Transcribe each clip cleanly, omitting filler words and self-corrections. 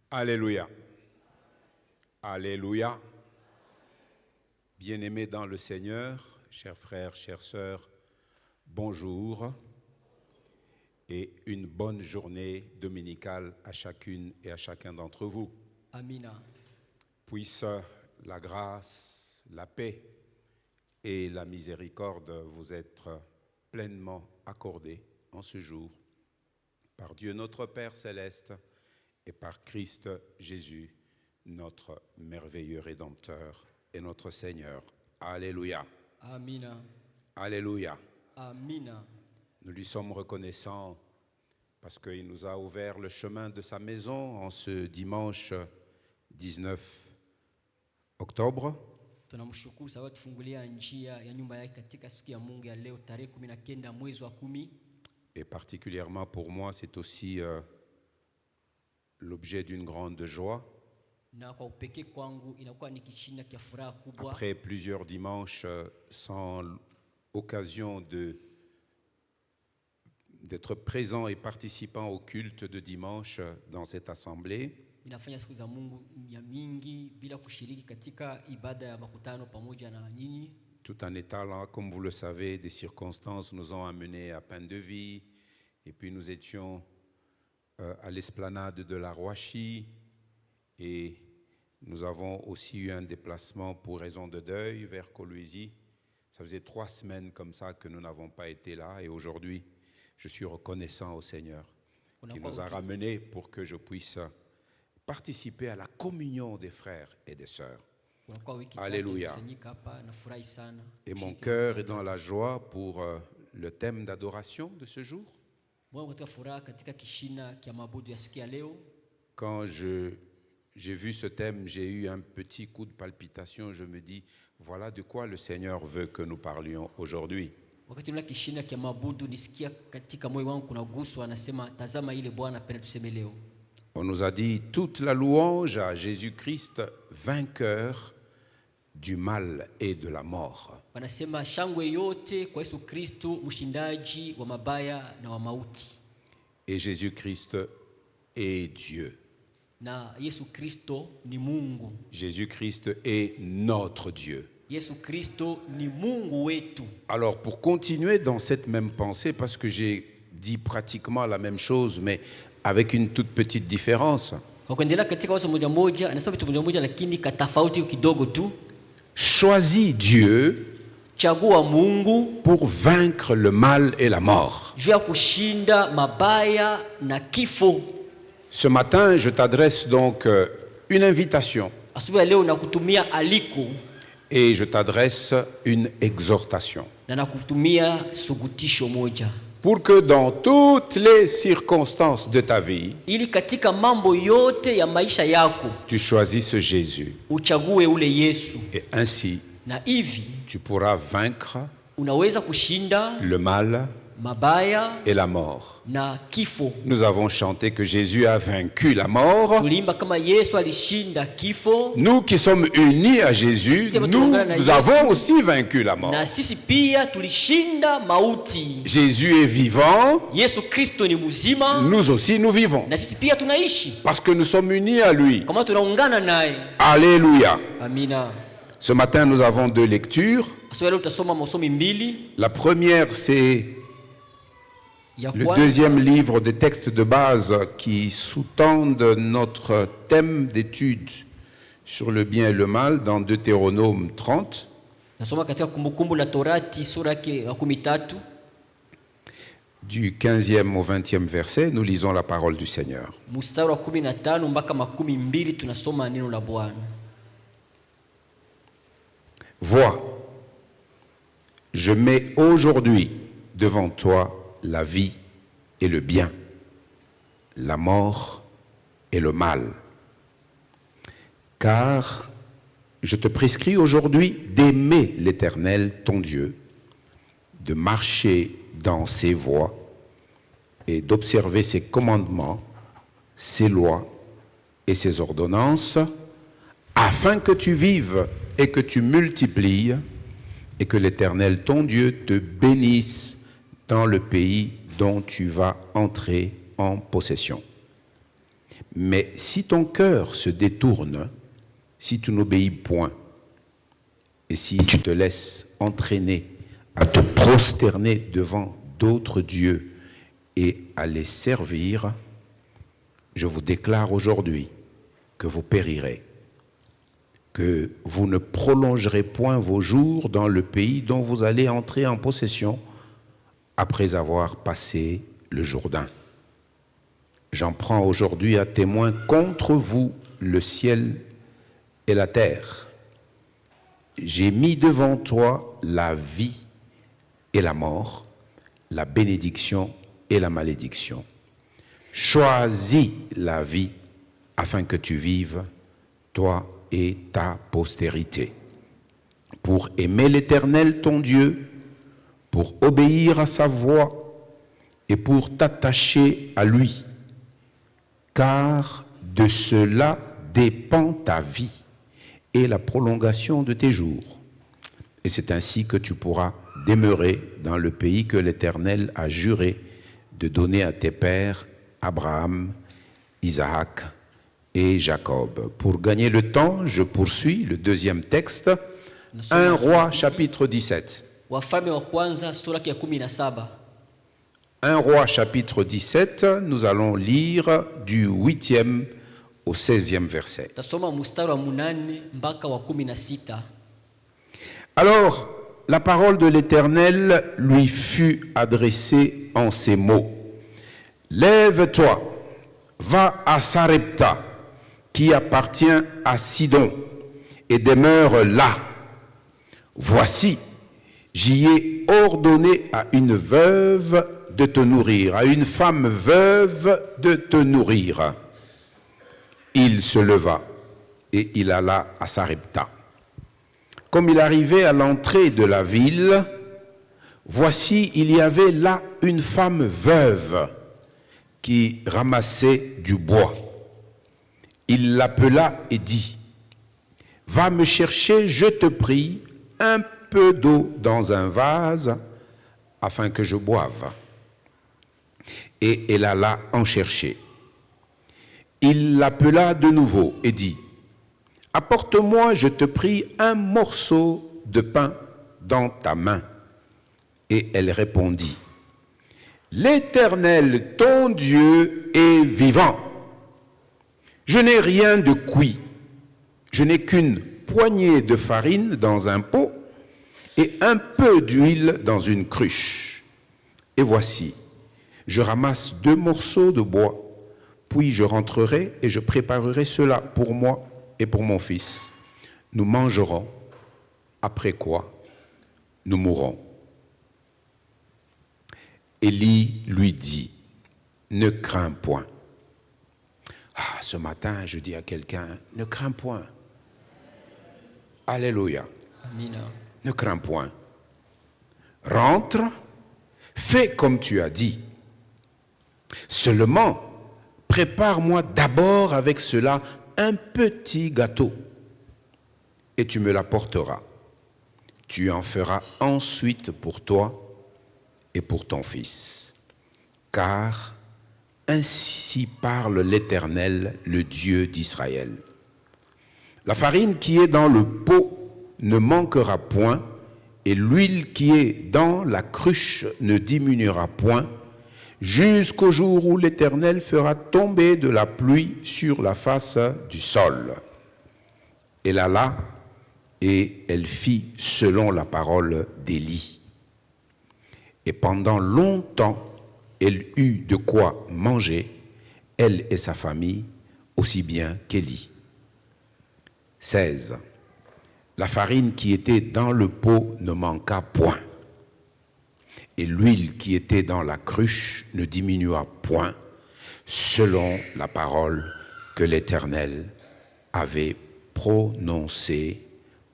Alléluia. Alléluia. Bien-aimés dans le Seigneur, chers frères, chères sœurs, bonjour et une bonne journée dominicale à chacune et à chacun d'entre vous. Amina. Puisse la grâce, la paix et la miséricorde vous être pleinement accordées en ce jour par Dieu notre Père céleste et par Christ Jésus, notre merveilleux Rédempteur et notre Seigneur. Alléluia. Amina. Alléluia. Amina. Nous lui sommes reconnaissants parce qu'il nous a ouvert le chemin de sa maison en ce dimanche 19 octobre. Tunamshukuru sababu tufungulia njia ya nyumba yake katika siku ya Mungu ya leo tarehe 19 mwezi wa 10. Et particulièrement pour moi, c'est aussi l'objet d'une grande joie. Après plusieurs dimanches sans occasion d'être présent et participant au culte de dimanche dans cette assemblée, tout en étant là, comme vous le savez, des circonstances nous ont amenés à Pain de Vie, et puis nous étions à l'esplanade de la Roachie, et nous avons aussi eu un déplacement pour raison de deuil vers Coluizy. Ça faisait 3 semaines comme ça que nous n'avons pas été là, et aujourd'hui, je suis reconnaissant au Seigneur qui nous a ramenés pour que je puisse participer à la communion des frères et des sœurs. Alléluia. Et mon cœur est dans la joie pour le thème d'adoration de ce jour. Quand j'ai vu ce thème, j'ai eu un petit coup de palpitation. Je me dis, voilà de quoi le Seigneur veut que nous parlions aujourd'hui. On nous a dit toute la louange à Jésus-Christ, vainqueur du mal et de la mort. Et Jésus-Christ est Dieu. Jésus-Christ est notre Dieu. Alors pour continuer dans cette même pensée, parce que j'ai dit pratiquement la même chose, mais avec une toute petite différence. Choisis Dieu pour vaincre le mal et la mort. Ce matin, je t'adresse donc une invitation et je t'adresse une exhortation pour que dans toutes les circonstances de ta vie, tu choisisses Jésus. Et ainsi, tu pourras vaincre le mal et la mort. Nous avons chanté que Jésus a vaincu la mort. Nous qui sommes unis à Jésus, nous avons aussi vaincu la mort. Jésus est vivant. Nous aussi nous vivons. Parce que nous sommes unis à lui. Alléluia. Ce matin, nous avons 2 lectures. La première, c'est le 2e livre des textes de base qui sous-tendent notre thème d'étude sur le bien et le mal dans Deutéronome 30. Du 15e au 20e verset, nous lisons la parole du Seigneur. Vois, je mets aujourd'hui devant toi la vie et le bien, la mort et le mal. Car je te prescris aujourd'hui d'aimer l'Éternel, ton Dieu, de marcher dans ses voies et d'observer ses commandements, ses lois et ses ordonnances, afin que tu vives et que tu multiplies et que l'Éternel, ton Dieu, te bénisse dans le pays dont tu vas entrer en possession. Mais si ton cœur se détourne, si tu n'obéis point, et si tu te laisses entraîner à te prosterner devant d'autres dieux et à les servir, je vous déclare aujourd'hui que vous périrez, que vous ne prolongerez point vos jours dans le pays dont vous allez entrer en possession après avoir passé le Jourdain. J'en prends aujourd'hui à témoin contre vous le ciel et la terre. J'ai mis devant toi la vie et la mort, la bénédiction et la malédiction. Choisis la vie afin que tu vives, toi et ta postérité, pour aimer l'Éternel ton Dieu, pour obéir à sa voix et pour t'attacher à lui, car de cela dépend ta vie et la prolongation de tes jours. Et c'est ainsi que tu pourras demeurer dans le pays que l'Éternel a juré de donner à tes pères, Abraham, Isaac et Jacob. Pour gagner le temps, je poursuis le deuxième texte, 1 Roi chapitre 17. Wafalme wa kwanza sura ya 17. 1 Roi chapitre 17, nous allons lire du 8e au 16e verset. Tasoma mstari wa 8 mpaka wa 16. Alors, la parole de l'Éternel lui fut adressée en ces mots. Lève-toi, va à Sarepta, qui appartient à Sidon, et demeure là. Voici, j'y ai ordonné à une veuve de te nourrir, à une femme veuve de te nourrir. Il se leva et il alla à Sarepta. Comme il arrivait à l'entrée de la ville, voici, il y avait là une femme veuve qui ramassait du bois. Il l'appela et dit, « Va me chercher, je te prie, un peu d'eau dans un vase afin que je boive. » Et elle alla en chercher. Il l'appela de nouveau et dit, « Apporte-moi, je te prie, un morceau de pain dans ta main. » Et elle répondit, « L'Éternel, ton Dieu, est vivant. Je n'ai rien de cuit. Je n'ai qu'une poignée de farine dans un pot et un peu d'huile dans une cruche. Et voici, je ramasse 2 morceaux de bois, puis je rentrerai et je préparerai cela pour moi et pour mon fils. Nous mangerons, après quoi nous mourrons. » Élie lui dit, « Ne crains point. » Ah, ce matin, je dis à quelqu'un, ne crains point. Alléluia. Amina. Ne crains point. Rentre, fais comme tu as dit. Seulement, prépare-moi d'abord avec cela un petit gâteau et tu me l'apporteras. Tu en feras ensuite pour toi et pour ton fils. Car ainsi parle l'Éternel, le Dieu d'Israël. La farine qui est dans le pot ne manquera point, et l'huile qui est dans la cruche ne diminuera point, jusqu'au jour où l'Éternel fera tomber de la pluie sur la face du sol. Elle alla, et elle fit selon la parole d'Élie. Et pendant longtemps, elle eut de quoi manger, elle et sa famille, aussi bien qu'Élie. 16. La farine qui était dans le pot ne manqua point, et l'huile qui était dans la cruche ne diminua point, selon la parole que l'Éternel avait prononcée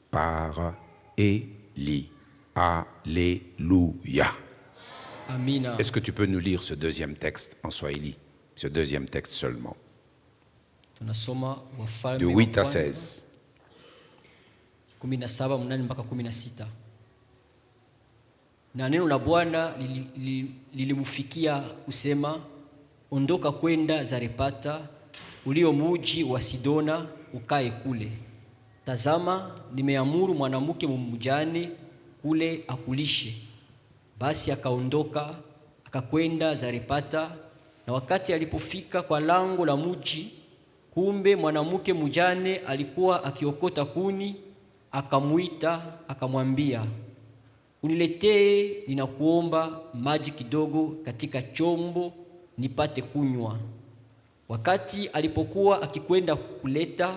par Élie. Alléluia. Amina. Est-ce que tu peux nous lire ce deuxième texte en Swahili? Ce deuxième texte seulement. Tunasoma Wafalme De wa 8 à kwanza, 16. 17 8 mpaka 16. na neno la Bwana lilimfikia kusema, ondoka kwenda Zarepata, ulio muji wa Sidona, ukae kule. Tazama, nimeamuru mwanamke mjane kule akulishe. Basi akaondoka akakwenda Zarepata, na wakati alipofika kwa lango la muji, kumbe mwanamke mjane alikuwa akiokota kuni. Akamuita akamwambia, uniletee, ninakuomba, maji kidogo katika chombo nipate kunywa. Wakati alipokuwa akikwenda kuleta,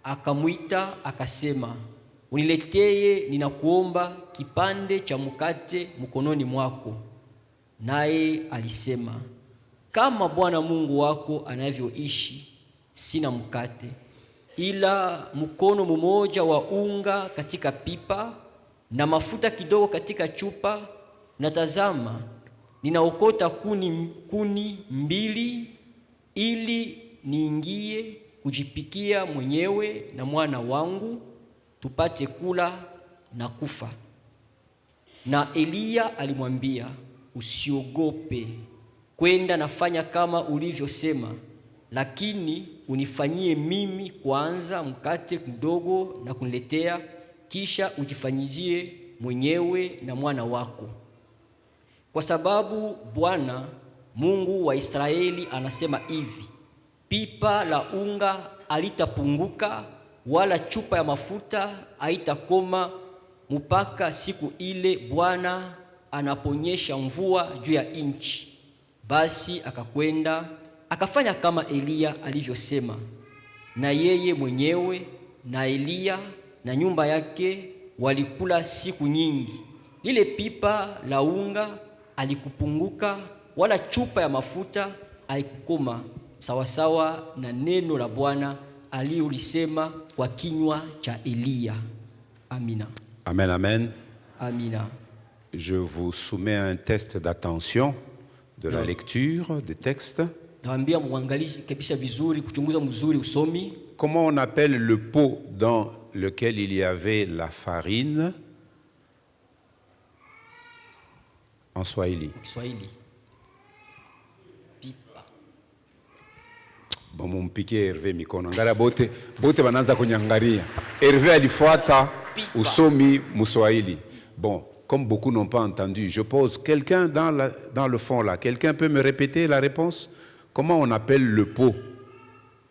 akamuita akasema, uniletee, ninakuomba, kipande cha mkate mkononi mwako. Naye alisema, kama Bwana Mungu wako anavyoishi, sina mkate ila mkono mmoja wa unga katika pipa na mafuta kidogo katika chupa, na tazama, ninaokota kuni mbili ili niingie kujipikia mwenyewe na mwana wangu, tupate kula na kufa. Na Eliya alimwambia, usiogope, kwenda nafanya kama ulivyosema, lakini unifanyie mimi kwanza mkate mdogo na kuniletea, kisha ujifanyie mwenyewe na mwana wako. Kwa sababu Bwana Mungu wa Israeli anasema hivi, pipa la unga halitapunguka wala chupa ya mafuta haitakoma mpaka siku ile Bwana anaponyesha mvua juu ya nchi. Basi akakwenda akafanya kama Eliya alivyosema, na yeye mwenyewe na Eliya na nyumba yake walikula siku nyingi. Lile pipa la unga alikupunguka wala chupa ya mafuta haikukoma, sawasawa na neno la Bwana aliyolisema kwa kinywa cha Eliya. Amina. Amen, amen. Amina. Je vous soumets un test d'attention de la lecture des textes. Naambia muangalie kabisa vizuri, kuchunguza mzuri usomi. Comment on appelle le pot dans lequel il y avait la farine en Swahili? Kiswahili. Pipa. Bon, mumpike Hervé mikono. Ngara bote bananza kunyangaria. Hervé alifuata usomi Mswahili. Bon, comme beaucoup n'ont pas entendu, je pose quelqu'un dans le fond là. Quelqu'un peut me répéter la réponse? Comment on appelle le pot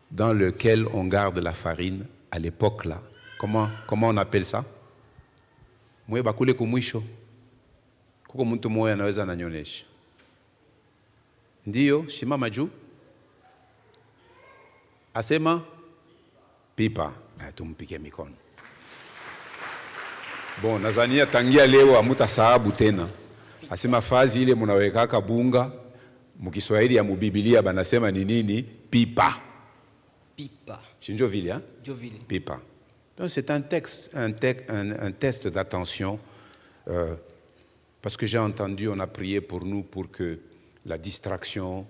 dans lequel on garde la farine à l'époque là? Comment on appelle ça? Mwe bakule kumwisho. Kuko mtu moya anaweza nanyonyesha. Ndiyo, simama juu. Asema pipa. Tumpike mikono. Bon, nazania tangia leo amuta sahabu tena. Asema fazi ile munawekaka bunga. Mukiswahili ya mubibilia banasema ni nini? Pipa. Pipa. Shinjo vile, hein? Jovile. Pipa. Donc c'est un test d'attention. Parce que j'ai entendu, on a prié pour nous pour que la distraction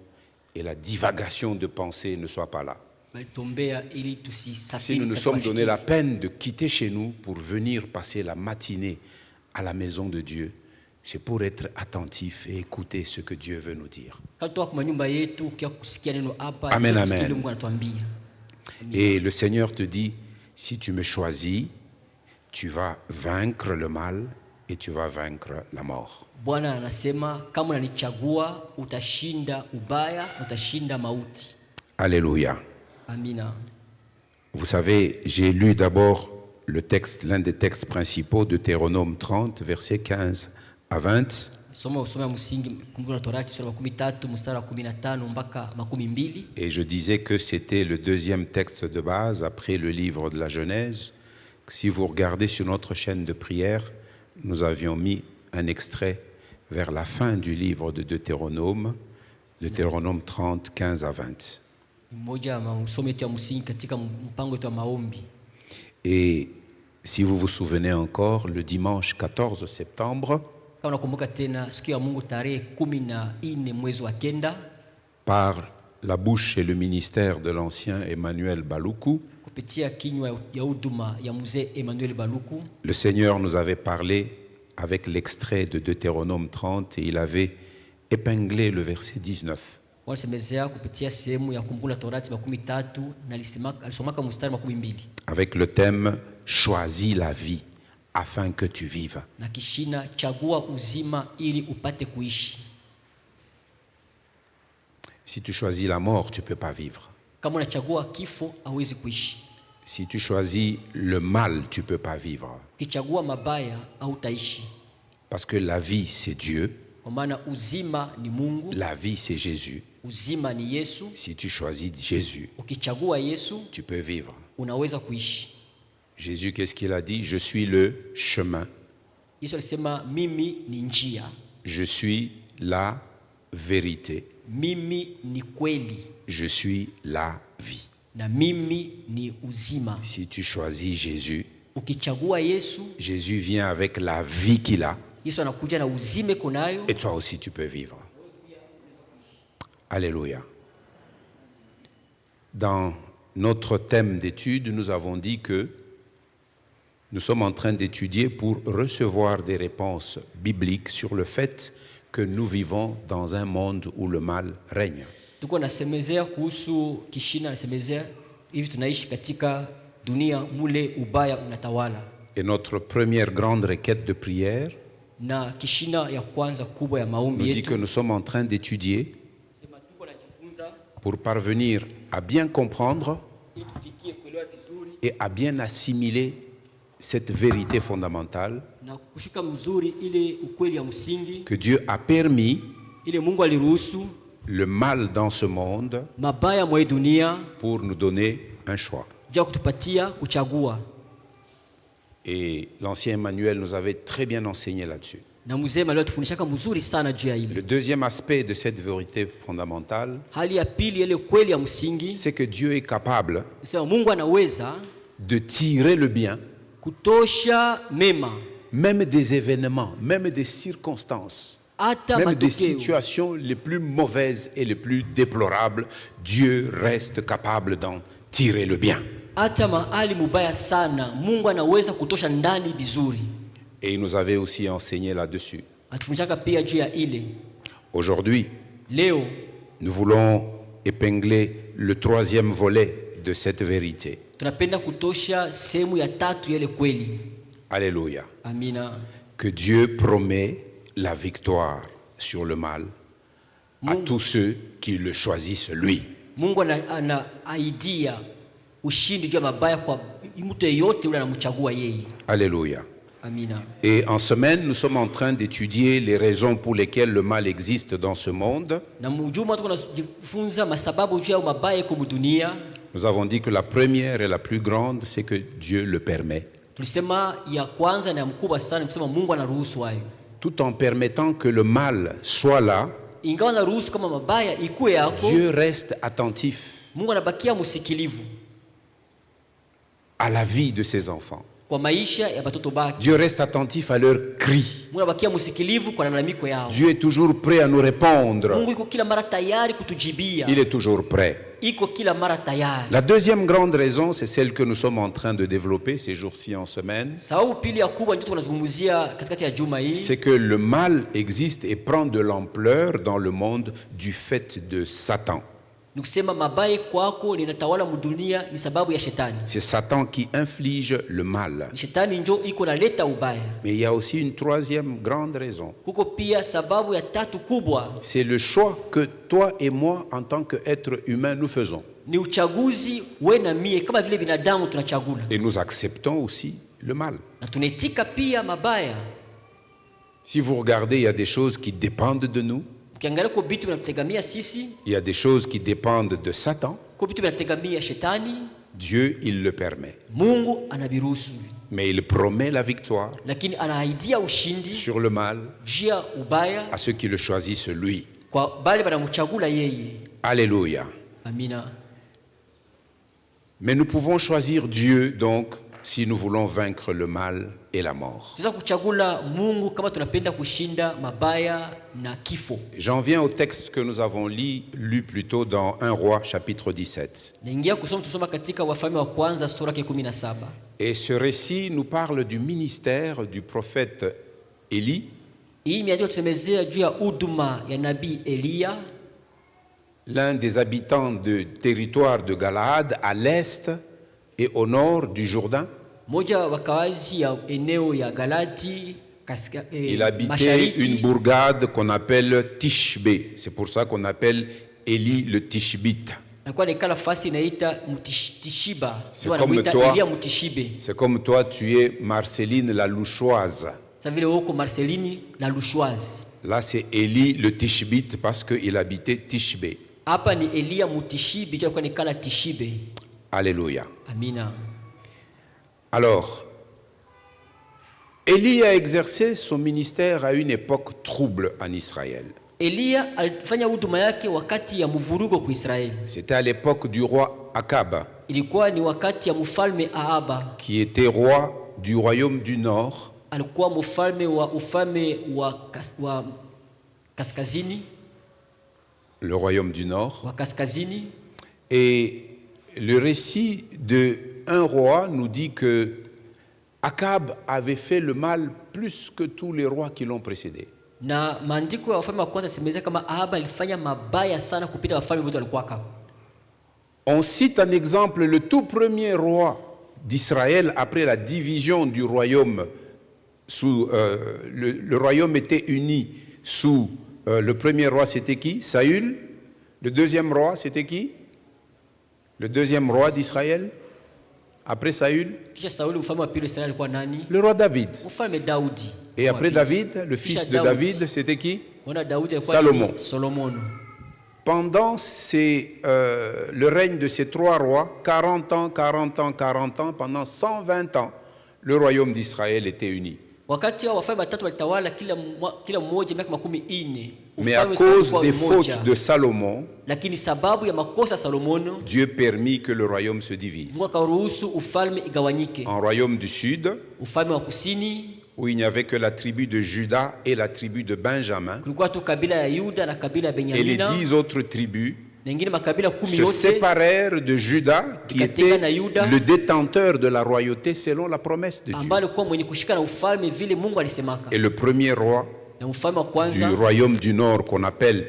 et la divagation de pensée ne soient pas là. Si nous nous sommes donné la peine de quitter chez nous pour venir passer la matinée à la maison de Dieu, c'est pour être attentif et écouter ce que Dieu veut nous dire. Amen, amen. Et le Seigneur te dit, si tu me choisis, tu vas vaincre le mal et tu vas vaincre la mort. Alléluia. Amina. Vous savez, j'ai lu d'abord le texte, l'un des textes principaux de Deutéronome 30, versets 15 à 20. Et je disais que c'était le deuxième texte de base après le livre de la Genèse. Si vous regardez sur notre chaîne de prière, nous avions mis un extrait vers la fin du livre de Deutéronome 30, 15 à 20. Et si vous vous souvenez encore, le dimanche 14 septembre, par la bouche et le ministère de l'ancien Emmanuel Baluku, le Seigneur nous avait parlé avec l'extrait de Deutéronome 30 et il avait épinglé le verset 19. Walisemezea kupitia sehemu ya Kumbukumbu la Torati 13 na alisomaka mstari 12 avec le thème « Choisis la vie afin que tu vives na kishina chagua uzima ili upate kuishi. ». Si tu choisis la mort, tu ne peux pas vivre. Kama unachagua kifo hauwezi kuishi. Si tu choisis le mal, tu ne peux pas vivre. Ukichagua mabaya hautaishi. Parce que la vie, c'est Dieu. Kwa maana uzima ni Mungu. La vie, c'est Jésus. Uzima ni Yesu. Si tu choisis Jésus, Ukichagua Yesu, tu peux vivre. unaweza kuishi. Jésus, qu'est-ce qu'il a dit? Je suis le chemin. Yesu alisema mimi ni njia. Je suis la vérité. Mimi ni kweli. Je suis la vie. Na mimi ni uzima. Si tu choisis Jésus, Ukichagua Yesu, Jésus vient avec la vie qu'il a. Yesu anakuja na uzime kunayo. Et toi aussi, tu peux vivre. Alléluia. Dans notre thème d'étude, nous avons dit que nous sommes en train d'étudier pour recevoir des réponses bibliques sur le fait que nous vivons dans un monde où le mal règne. Tuko nasemezea kuhusu kishina, nasemezea hivi tunaishi katika dunia mule ubaya unatawala. Et notre première grande requête de prière Na kishina ya kwanza kubwa ya nous maombi dit yetu que nous sommes en train d'étudier sema tuko najifunza pour parvenir à bien comprendre ili tufikie kuelewa vizuri et à bien assimiler cette vérité fondamentale na kushika mzuri ile ukweli ya msingi que Dieu a permis ile Mungu aliruhusu le mal dans ce monde mabaya mwa dunia pour nous donner un choix. ja kutupatia kuchagua. Et l'ancien Emmanuel nous avait très bien enseigné là-dessus. Na mzee leo tufundishaka mzuri sana juu ya ile. Le deuxième aspect de cette vérité fondamentale, Hali ya pili ile kweli ya msingi, c'est que Dieu est capable sema Mungu anaweza de tirer le bien, kutosha mema, même des événements, même des circonstances, hata même des matokeo, situations les plus mauvaises et les plus déplorables. Dieu reste capable d'en tirer le bien. hata mahali mubaya sana Mungu anaweza kutosha ndani vizuri. Et il nous avait aussi enseigné là-dessus. Atufundishaka pia juu ya ile. Aujourd'hui, Leo nous voulons épingler le troisième volet de cette vérité. tunapenda kutosha sehemu ya tatu ya ile kweli. Alléluia. Amina. Que Dieu promet la victoire sur le mal à tous ceux qui le choisissent lui. Mungu ana idea ushindi juu ya mabaya kwa mtu yeyote yule anamchagua yeye. Alléluia. Amina. Et en semaine, nous sommes en train d'étudier les raisons pour lesquelles le mal existe dans ce monde. Na mjuma tuko tunajifunza masababu juu ya mabaya kwa dunia. Nous avons dit que la première et la plus grande, c'est que Dieu le permet. Tulisema ya kwanza na mkubwa sana kusema Mungu anaruhusu hayo. Tout en permettant que le mal soit là, Ingawa anaruhusu kama mabaya ikuwe yako, Dieu reste attentif Mungu anabakia msikilivu à la vie de ses enfants. kwa maisha ya watoto baki. Dieu reste attentif à leurs cris. Mungu anabakia msikilivu kwa malalamiko yao. Dieu est toujours prêt à nous répondre. Mungu iko kila mara tayari kutujibia. Il est toujours prêt. Iko kila mara tayari. La deuxième grande raison, c'est celle que nous sommes en train de développer ces jours-ci en semaine. Sababu pili ya kubwa ndio tunazungumzia katikati ya juma hii. C'est que le mal existe et prend de l'ampleur dans le monde du fait de Satan. Nikusema mabaya kwako linatawala mdunia ni sababu ya shetani. C'est Satan qui inflige le mal. Ni shetani ndio iko naleta ubaya. Mais il y a aussi une troisième grande raison. Kuko pia sababu ya tatu kubwa. C'est le choix que toi et moi, en tant qu'êtres humains, nous faisons. Ni uchaguzi wewe na mie kama vile binadamu tunachagula. Et nous acceptons aussi le mal. Na tunaitika pia mabaya. Si vous regardez, il y a des choses qui dépendent de nous. Ukiangalia kwa vitu vinategemea sisi, Il y a des choses qui dépendent de Satan. kwa vitu vinategemea shetani, Dieu, il le permet. Mungu anaviruhusu. Mais il promet la victoire Lakini anaahidia ushindi sur le mal juu ya ubaya à ceux qui le choisissent lui. kwa bale banamchagula yeye. Alléluia. Amina. Mais nous pouvons choisir Dieu, donc, si nous voulons vaincre le mal et la mort. Tunaweza kuchagula Mungu kama tunapenda kushinda mabaya na kifo. J'en viens au texte que nous avons lu plus tôt dans 1 Roi, chapitre 17. Naingia tusoma katika Wafalme wa kwanza sura ya 17. Et ce récit nous parle du ministère du prophète Élie, Hii imeandikwa tusemezea juu ya huduma ya nabii Eliya, l'un des habitants du territoire de Galaad à l'est et au nord du Jourdain. moja wa wakazi ya eneo ya Galati Il habitait mashariki. une bourgade qu'on appelle Tishbé. C'est pour ça qu'on appelle Élie le Tishbite. Alikuwa nikala fasi inaita Tishiba. C'est Ndio comme anamuita toi. Eliya Mutishibe. C'est comme toi, tu es Marceline la Louchoise. Sasa vile huko Marcelini la Lushoise. Là, c'est Élie le Tishbite parce qu'il habitait Tishbé. Hapa ni Eliya Mutishibe, alikuwa nikala Tishibe. Alléluia. Amina. Alors, Élie a exercé son ministère à une époque trouble en Israël. Eliya alifanya huduma yake wakati ya mvurugo kwa Israeli. C'était à l'époque du roi Akab, Ilikuwa ni wakati ya mfalme Ahaba. qui était roi du royaume du Nord, Alikuwa mfalme wa kaskazini, le royaume du Nord. wa kaskazini. Et le récit de un roi nous dit que Akab avait fait le mal plus que tous les rois qui l'ont précédé. Na maandiko ya wafalme wa kwanza semeza kama Ahaba alifanya mabaya sana kupita wafalme wote walikuwa kama. On cite en exemple le tout premier roi d'Israël après la division du royaume. Le royaume était uni sous le premier roi, c'était qui? Saül. Le deuxième roi, c'était qui? Le deuxième roi d'Israël après Saül? Kisha Sauli mfalme wa pili Israeli alikuwa nani? Le roi David. Mfalme Daudi. Et après David, le fils de David, c'était qui? Wana Daudi alikuwa Salomon. Solomon. Pendant le règne de ces trois rois, 40 ans, 40 ans, 40 ans, pendant 120 ans, le royaume d'Israël était uni. Wakati wa wafalme watatu walitawala kila mmoja miaka 40. Mais à cause des fautes de Salomon, lakini sababu ya makosa Salomono, Dieu permit que le royaume se divise. Mungu akaruhusu ufalme igawanyike. En royaume du sud, Ufalme wa kusini où il n'y avait que la tribu de Juda et la tribu de Benjamin, kulikuwa tu kabila ya Yuda na kabila ya et les Benyamina, 10 autres tribus na ingine makabila 10 se yote séparèrent de Juda, qui était na Yuda, le détenteur de la royauté selon la promesse de Dieu. ambaye alikuwa mwenye kushika na ufalme vile Mungu alisemaka. Et le premier roi Na mfalme wa du kwanza, royaume du nord, qu'on appelle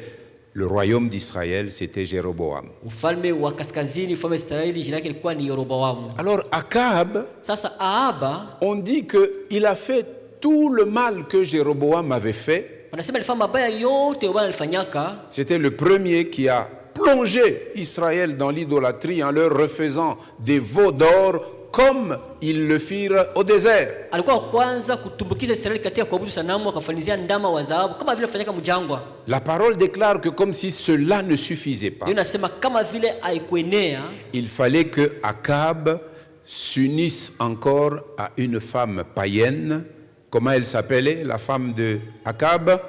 le royaume d'Israël, c'était Jéroboam. ufalme wa kaskazini, ufalme wa Israeli, jina yake ilikuwa ni Yeroboamu. Alors Akab, Sasa Ahaba on dit qu'il a fait tout le mal que Jéroboam avait fait. wanasema alifanya mabaya yote Bwana alifanyaka. C'était le premier qui a plongé Israël dans l'idolâtrie en leur refaisant des veaux d'or comme ils le firent au désert. Alikuwa kwanza kutumbukiza Israeli katika kuabudu sanamu, akafanyizia ndama wa dhahabu kama vile alifanyaka mjangwa. La parole déclare que comme si cela ne suffisait pas, Ndio nasema kama vile haikuenea, il fallait que Akab s'unisse encore à une femme païenne. Comment elle s'appelait, la femme de Akab?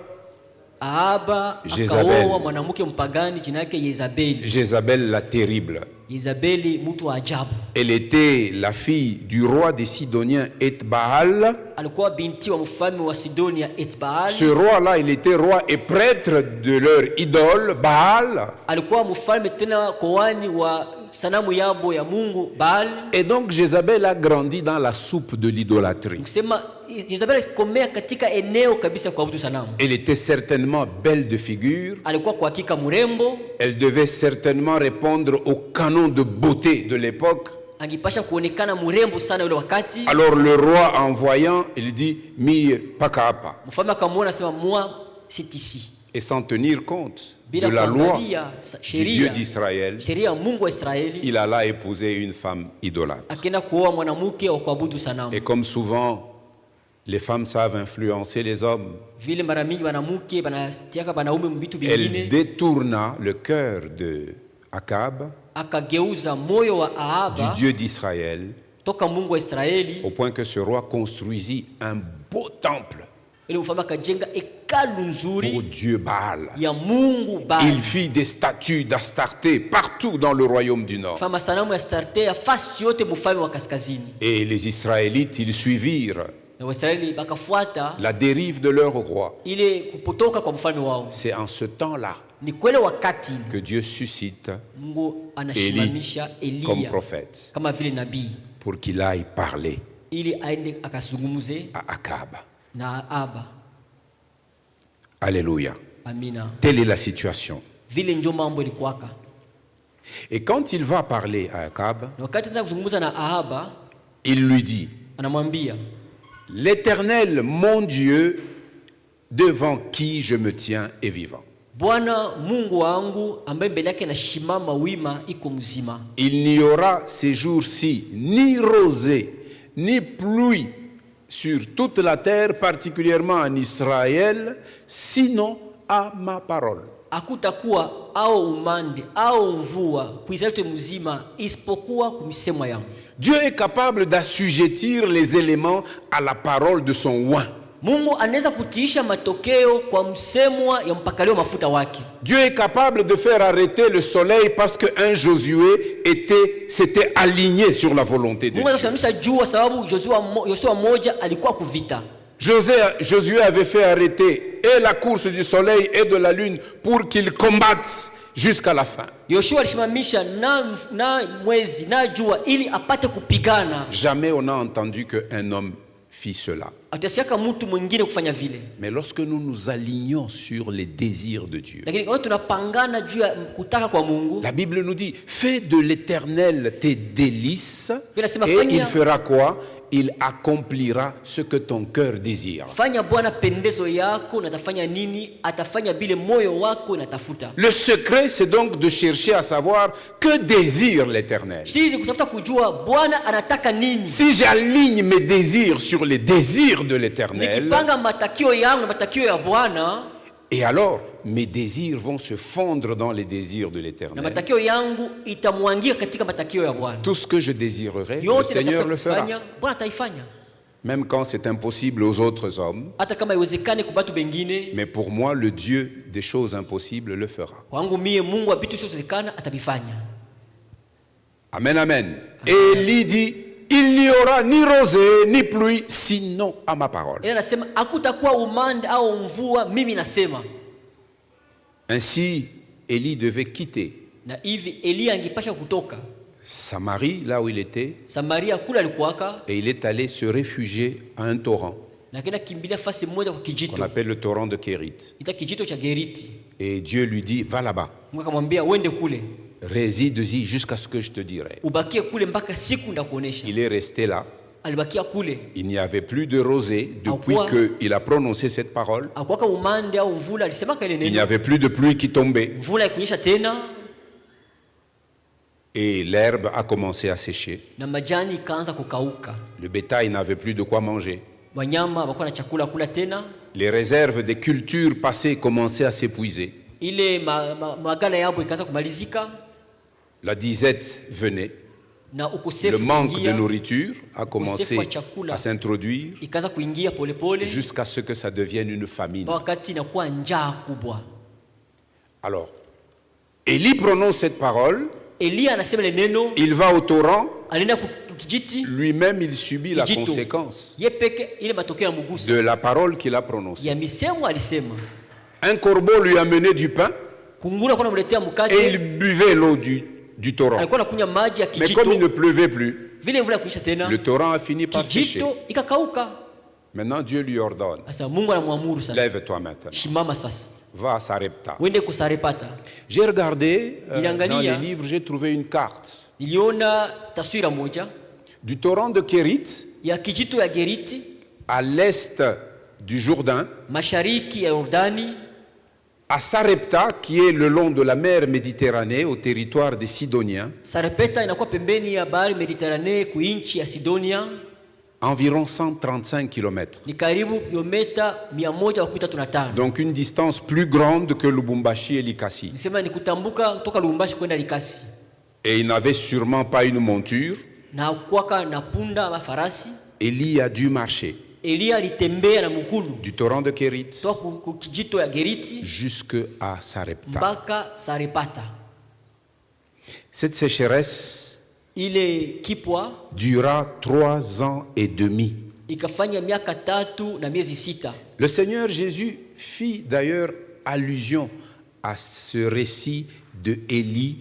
Ahaba Jezabel. akaoa mwanamke mpagani jina yake Yezabeli. Jézabel la terrible. Yezabeli mtu wa ajabu. Elle était la fille du roi des Sidoniens Ethbaal. Alikuwa binti wa mfalme wa Sidonia Etbaal. Ce roi-là, il était roi et prêtre de leur idole, Baal. Alikuwa mfalme tena koani wa sanamu yabo ya Mungu Baal. Et donc Jézabel a grandi dans la soupe de l'idolâtrie. Kusema Yezabeli alikomea katika eneo kabisa kuabudu sanamu. Elle était certainement belle de figure. Alikuwa kwa hakika mrembo. Elle devait certainement répondre au canon de beauté de l'époque. Angipasha kuonekana mrembo sana yule wakati. Alors le roi, en voyant, il dit « Mi pakaapa » Mfalme akamwona sema moi c'est ici. et sans tenir compte de Bila la loi kuangalia du Dieu d'Israël, sheria ya Mungu wa Israeli, il alla épouser une femme idolâtre. akaenda kuoa mwanamke wa kuabudu sanamu. Et comme souvent, les femmes savent influencer les hommes, Vile mara mingi mwanamke banatiaka banaume mbitu elle vingine, détourna le cœur de Akab akageuza moyo wa du Ahaba Dieu d'Israël, toka Mungu wa Israeli, au point que ce roi construisit un beau temple ili mfalme akajenga hekalu pour nzuri Dieu Baal. ya Mungu Il Baal. fit des statues d'Astarté partout dans le royaume du Nord. Fama sanamu ya Astarte ya fasi yote mfalme wa kaskazini. Et les Israélites, ils suivirent Na Waisraeli bakafuata la dérive de leur roi. ile kupotoka kwa mfalme wao. C'est en ce temps-là Ni kwele wakati que Dieu suscite Mungu anashimamisha comme Eliya prophète kama vile nabii pour qu'il aille parler ili aende akazungumze à Akab. na Ahaba. Alléluia. Amina. Telle est la situation. Vile njo mambo ilikuwaka. Et quand il va parler à Akab, Na wakati anataka kuzungumza na Ahaba, il lui dit, anamwambia, l'Éternel, mon Dieu, devant qui je me tiens est vivant. Bwana Mungu wangu ambaye mbele yake nashimama wima iko mzima. Il n'y aura ces jours-ci ni rosée, ni pluie sur toute la terre, particulièrement en Israël, sinon à ma parole. Hakutakuwa au umande au mvua kuizalete mzima isipokuwa kumsema yangu. Dieu est capable d'assujettir les éléments à la parole de son oint. Mungu anaweza kutiisha matokeo kwa msemwa ya mpakalio mafuta wake. Dieu est capable de faire arrêter le soleil parce qu'un Josué s'était aligné sur la volonté de Dieu. Mungu anasema jua sababu Joshua moja alikuwa kuvita. Josué avait fait arrêter et la course du soleil et de la lune pour qu'ils combattent jusqu'à la fin. Yoshua alisimamisha na mwezi na jua ili apate kupigana. Jamais on a entendu qu'un homme fit cela. Atasiaka mtu mwingine kufanya vile. Mais lorsque nous nous alignons sur les désirs de Dieu, Lakini kwa tunapangana juu ya kutaka kwa Mungu, la Bible nous dit, fais de l'Éternel tes délices Inasema, et fanya- il fera quoi? Il accomplira ce que ton cœur désire. fanya Bwana pendezo yako na atafanya nini? Atafanya bile moyo wako natafuta. Le secret, c'est donc de chercher à savoir que désire l'Éternel. Siri ni kutafuta kujua Bwana anataka nini. Si j'aligne mes désirs sur les désirs de l'Éternel, Nikipanga matakio yangu na matakio ya Bwana, et alors mes désirs vont se fondre dans les désirs de na l'Éternel. matakio yangu itamwangia katika matakio ya Bwana. Tout ce que je désirerai, le Yote Seigneur le fera. kufanya, Bwana ataifanya. Même quand c'est impossible aux autres hommes, Hata kama iwezekane kwa watu wengine, mais pour moi, le Dieu des choses impossibles le fera. kwangu mie Mungu wa vitu visivyowezekana atavifanya. Amen, amen. Et Élie dit, il n'y aura ni rosée ni pluie, sinon à ma parole. Yeye anasema hakutakuwa umande au mvua, mimi nasema. Ainsi, Élie devait quitter Na hivi Elia angepasha kutoka Samarie, là où il était, Samaria kula alikuwaka, et il est allé se réfugier à un torrent na kenda kimbilia fasi moja kwa qu'on kijito. appelle le torrent de Kérit. Ita kijito cha Geriti. Et Dieu lui dit, va là-bas, Mungu akamwambia uende kule, réside-y jusqu'à ce que je te dirai. ubakie kule mpaka siku ndakuonesha. Il est resté là. Alibakia kule. Il n'y avait plus de rosée depuis Pourquoi? qu'il a prononcé cette parole. Hakuwaka umande au mvula, alisema ile Il n'y neno. avait plus de pluie qui tombait. Mvula ikunyesha tena Et l'herbe a commencé à sécher. na majani ikaanza kukauka. Le bétail n'avait plus de quoi manger. Wanyama hawakuwa na chakula kula tena. Les réserves des cultures passées commençaient à s'épuiser. Ile magala yabo ikaanza kumalizika La disette venait. na Le ukosefu manque de kuingia, nourriture a commencé wa chakula. à s'introduire ikaanza kuingia polepole jusqu'à ce que ça devienne une famine. mpaka wakati inakuwa njaa kubwa. Alors, Élie prononce cette parole, Elia anasema ile neno, il va au torrent, alienda kijiti, lui-même il subit la Kijito. conséquence ye peke ile matokeo ya mugusa de la parole qu'il a prononcée. ya misemo alisema. Un corbeau lui a mené du pain Kungura kwa namletea et il mkate, buvait l'eau du torrent. alikuwa anakunywa maji ya Mais comme il ne kijito, pleuvait plus, vile mvula kuisha tena le torrent a fini par sécher. kijito ikakauka. Maintenant, Dieu lui ordonne, Sasa Mungu anamwamuru sasa, lève-toi maintenant, shimama sasa, va à Sarepta. uende kusarepata. J'ai regardé dans Iliangalia. les livres, j'ai trouvé une carte Niliona taswira moja du torrent de Kérit ya kijito ya Geriti à l'est du Jourdain, mashariki ya Yordani, à Sarepta, qui est le long de la mer Méditerranée, au territoire des Sidoniens, Sarepta inakuwa pembeni ya bahari Mediterranee kuinchi ya Sidonia, environ 135 km. ni karibu kilomita 135. Donc une distance plus grande que Lubumbashi et Likasi. Nisema ni kutambuka kutoka Lubumbashi kwenda Likasi, Et il n'avait sûrement pas une monture. na kuwaka na punda ama farasi. Élie a dû marcher Elia alitembea na mkulu du torrent de Kérit toka ku kijito ya Geriti jusqu'à Sarepta. mpaka Sarepata. Cette sécheresse Ile kipwa dura 3 ans et demi. ikafanya miaka 3 na miezi 6. Le Seigneur Jésus fit d'ailleurs allusion à ce récit de Élie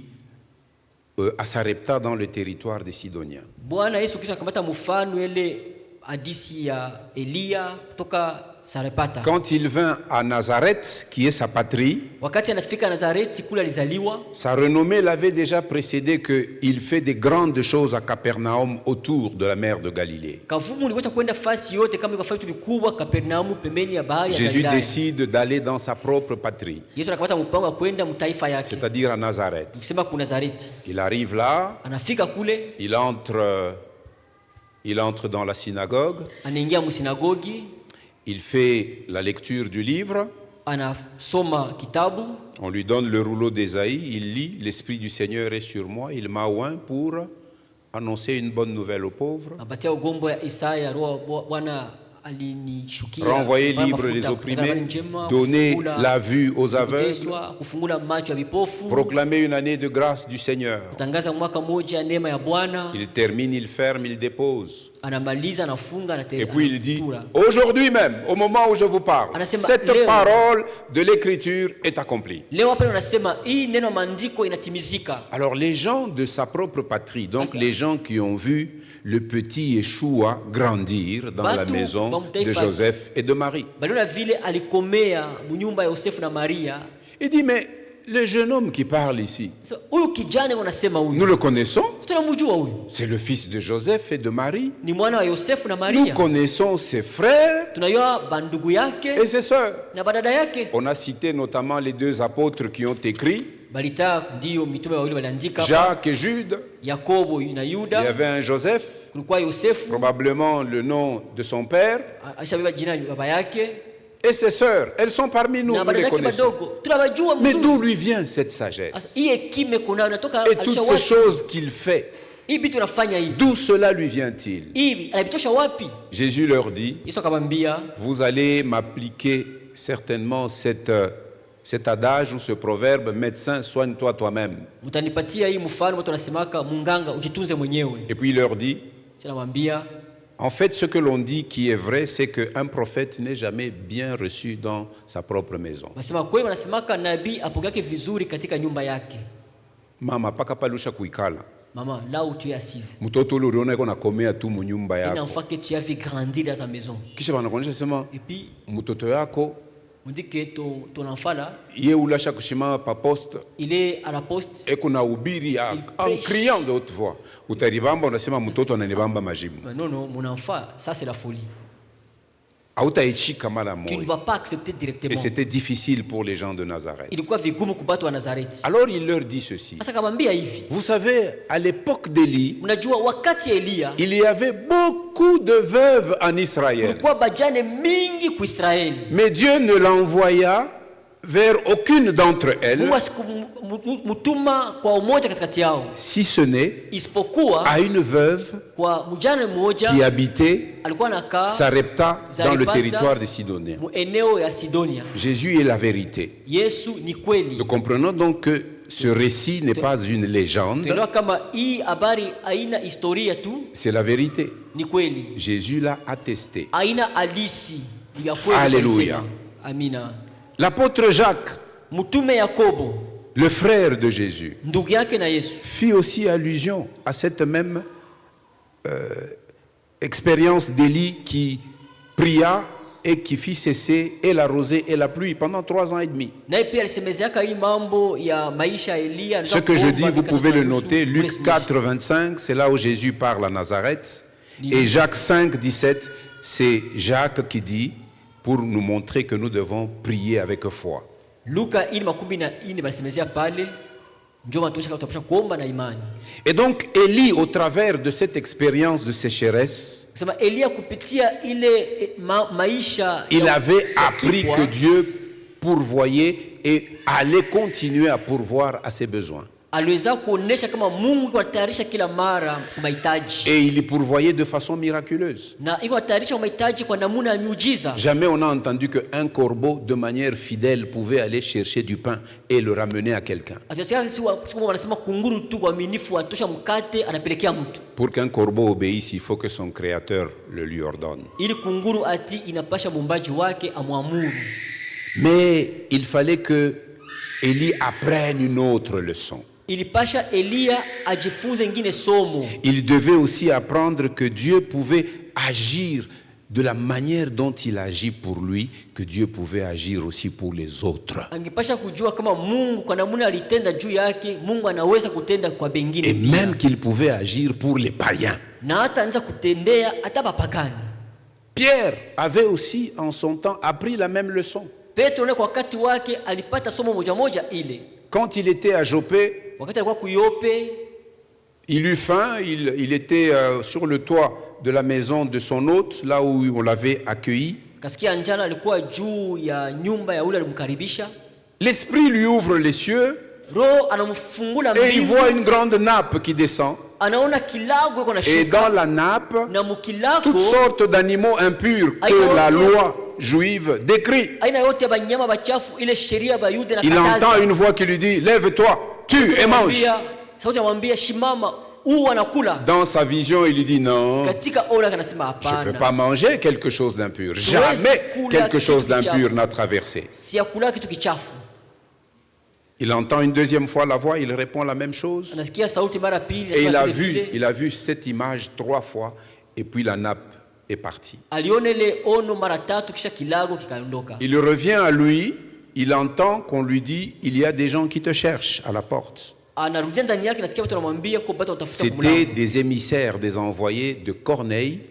à Sarepta dans le territoire des Sidoniens. Bwana Yesu kisha akamata mfano ile hadithi ya Eliya kutoka Sarepata. Quand il vint à Nazareth, qui est sa patrie, Wakati anafika Nazareti kule alizaliwa, sa renommée l'avait déjà précédé qu'il fait des grandes choses à Capernaum autour de la mer de Galilée. kavumu ulikuwa kwenda fasi yote kama ikafanya vitu vikubwa Kapernaumu pembeni ya bahari ya Jésus Galilaya. décide d'aller dans sa propre patrie, Yesu anakamata mpango wa kwenda mtaifa yake, c'est-à-dire à Nazareth. nikisema ku Nazareti. Il arrive là, Anafika kule, il entre dans la synagogue, anaingia msinagogi, il fait la lecture du livre, anasoma kitabu, on lui donne le rouleau d'Ésaïe, il lit, l'Esprit du Seigneur est sur moi, il m'a oint pour annoncer une bonne nouvelle aux pauvres, apatia ugombo ya Isaya, roho Bwana alinishukia, renvoyer kupaka libre les mafuta, opprimés, kutangaza njema, donner kufungula la vue aux aveugles, kuteswa, kufungula macho ya vipofu, proclamer une année de grâce du Seigneur. kutangaza mwaka moja neema ya Bwana. Il termine, il ferme, il dépose. Anamaliza, anafunga, Et puis il dit, anatura. aujourd'hui même, au moment où je vous parle, Anasema, cette leo, parole de l'Écriture est accomplie. Leo hapa unasema hii neno maandiko inatimizika. Alors les gens de sa propre patrie, donc les gens qui ont vu le petit Yeshua grandir dans la maison de Joseph et de Marie. Baliona vile alikomea munyumba ya Yosefu na Maria. Il dit, mais le jeune homme qui parle ici, So, huyu kijana unasema nous huyu, le connaissons, tunamjua huyu, c'est le fils de Joseph et de Marie. ni mwana wa Yosefu na Nous Maria. connaissons ses frères Tunajua bandugu yake et ses sœurs. na badada yake. On a cité notamment les deux apôtres qui ont écrit, Balita ndio mitume wawili waliandika hapa, Jacques et Jude. Yakobo na Il y Yuda. avait un Joseph, Kulikuwa Yosefu, probablement le nom de son père, alishabeba jina la baba yake, et ses sœurs. Elles sont parmi nous, na nous badada les yake connaissons. badogo. Tunawajua Mais mzuri. d'où lui vient cette sagesse Sasa hii hekima kuna inatoka et toutes ces choses qu'il fait? hii vitu nafanya hivi. D'où cela lui vient-il? Hivi anavitosha wapi? Jésus leur dit, Yesu akamwambia, vous allez m'appliquer certainement cet adage ou ce proverbe, médecin, soigne-toi toi-même. mtanipatia hii mfano, watu wanasemaka munganga ujitunze mwenyewe. Et puis il leur dit, Anamwambia, en fait, ce que l'on dit qui est vrai, c'est qu'un prophète n'est jamais bien reçu dans sa propre maison. wasema kweli, wanasemaka nabii apokeake vizuri katika nyumba yake. Mama paka palusha kuikala. Mama, là où tu es assise, Mtoto ule uliona iko nakomea tu munyumba un yako. enfant que tu as vu grandir dans ta maison. Kisha wanakuonyesha sema Et puis, mtoto yako on dit que ton enfant là, ye ulasha kushima pa poste il est à la poste, eko na ubiri en criant de haute voix. Utaribamba unasema mtoto ananibamba majibu. non, non, mon enfant, ça c'est la folie. Hautaichika mara Tu ne moja. vas pas accepter Et directement. c'était difficile pour les gens de Nazareth. Ilikuwa vigumu kubatu wa Nazareti. Alors il leur dit ceci. Sasa akamwambia hivi, Vous savez, à l'époque d'Élie, mnajua wakati ya Eliya il y avait beaucoup de veuves en Israël. kulikuwa bajane mingi ku Israeli. Mais Dieu ne l'envoya vers aucune d'entre elles, Mungu asikumutuma kwa umoja katikati yao, si ce n'est isipokuwa à une veuve kwa mjane mmoja qui habitait alikuwa anakaa Sarepta dans le Zarepata, territoire des Sidoniens. mu eneo ya Sidonia. Jésus est la vérité. Yesu ni kweli. Nous comprenons donc que ce récit n'est pas une légende, Tuelewa kama hii habari haina historia tu, c'est la vérité. ni kweli. Jésus l'a attesté. Haina halisi, ni ya kweli. Alléluia. Alisema. Amina. L'apôtre Jacques, Mtume Yakobo, le frère de Jésus, ndugu yake na Yesu, fit aussi allusion à cette même expérience d'Élie qui pria et qui fit cesser et la rosée et la pluie pendant 3 ans et demi. naye pia alisemezeaka hii mambo ya maisha ya Eliya. Ce que je dis, vous pouvez le noter, Luc 4, 25, c'est là où Jésus parle à Nazareth. Et Jacques 5, 17, c'est Jacques qui dit, pour nous montrer que nous devons prier avec foi. Luka 4:14 balisemezea pale, ndio matosha kama tunapaswa kuomba na imani. Et donc Élie, au travers de cette expérience de sécheresse, Sema Eliya kupitia ile maisha il ya- avait ya appris kipwa, que Dieu pourvoyait et allait continuer à pourvoir à ses besoins. aliweza kuonesha kama Mungu anatayarisha kila mara kwa mahitaji, Et il y pourvoyait de façon miraculeuse. na iko anatayarisha mahitaji kwa namna ya miujiza. Jamais on a entendu qu'un corbeau, de manière fidèle, pouvait aller chercher du pain et le ramener à quelqu'un. Atasikia siku wanasema kunguru tu kwa minifu atosha mkate anapelekea mtu. Pour qu'un corbeau obéisse, il faut que son créateur le lui ordonne. Ili kunguru ati inapasha muumbaji wake amwamuru. Mais il fallait que Élie apprenne une autre leçon. Ilipasha Eliya ajifunze ingine somo. Il devait aussi apprendre que Dieu pouvait agir de la manière dont il agit pour lui, que Dieu pouvait agir aussi pour les autres. Angepasha kujua kama Mungu kwa namna alitenda juu yake, Mungu anaweza kutenda kwa bengine. Et même qu'il pouvait agir pour les païens. Na hata anza kutendea hata bapagani. Pierre avait aussi en son temps appris la même leçon. Petro kwa wakati wake alipata somo moja moja ile. Quand il était à Joppé, Wakati alikuwa kuyope, il eut faim, il était sur le toit de la maison de son hôte, là où on l'avait accueilli. kasikia njala, alikuwa juu ya nyumba ya ule alimkaribisha. L'Esprit lui ouvre les cieux Roho anamfungula et il mbingu. voit une grande nappe qui descend. Anaona kilago iko na Et shuka. dans la nappe, Na mukilako toutes sortes d'animaux impurs que la loi juive décrit. aina yote ya banyama bachafu ile sheria ba Yuda na Il entend une voix qui lui dit, lève-toi, tue et mange. Sauti anamwambia shimama, anakula. Dans sa vision, il lui dit, non, Katika ona kanasema je ne peux hapana. pas manger quelque chose d'impur. Jamais quelque chose d'impur n'a traversé. Si akula kitu kichafu. Il entend une deuxième fois la voix, il répond la même chose. Anasikia sauti mara pili. Et anasema il a vu cette image 3 fois, et puis la nappe est partie. aliona ile ono mara tatu kisha kilago kikaondoka. Il revient à lui, il entend qu'on lui dit, il y a des gens qui te cherchent à la porte. Anarudia ndani yake, nasikia watu wanamwambia kwa bado utafuta C'était kumlango. des émissaires, des envoyés de Corneille,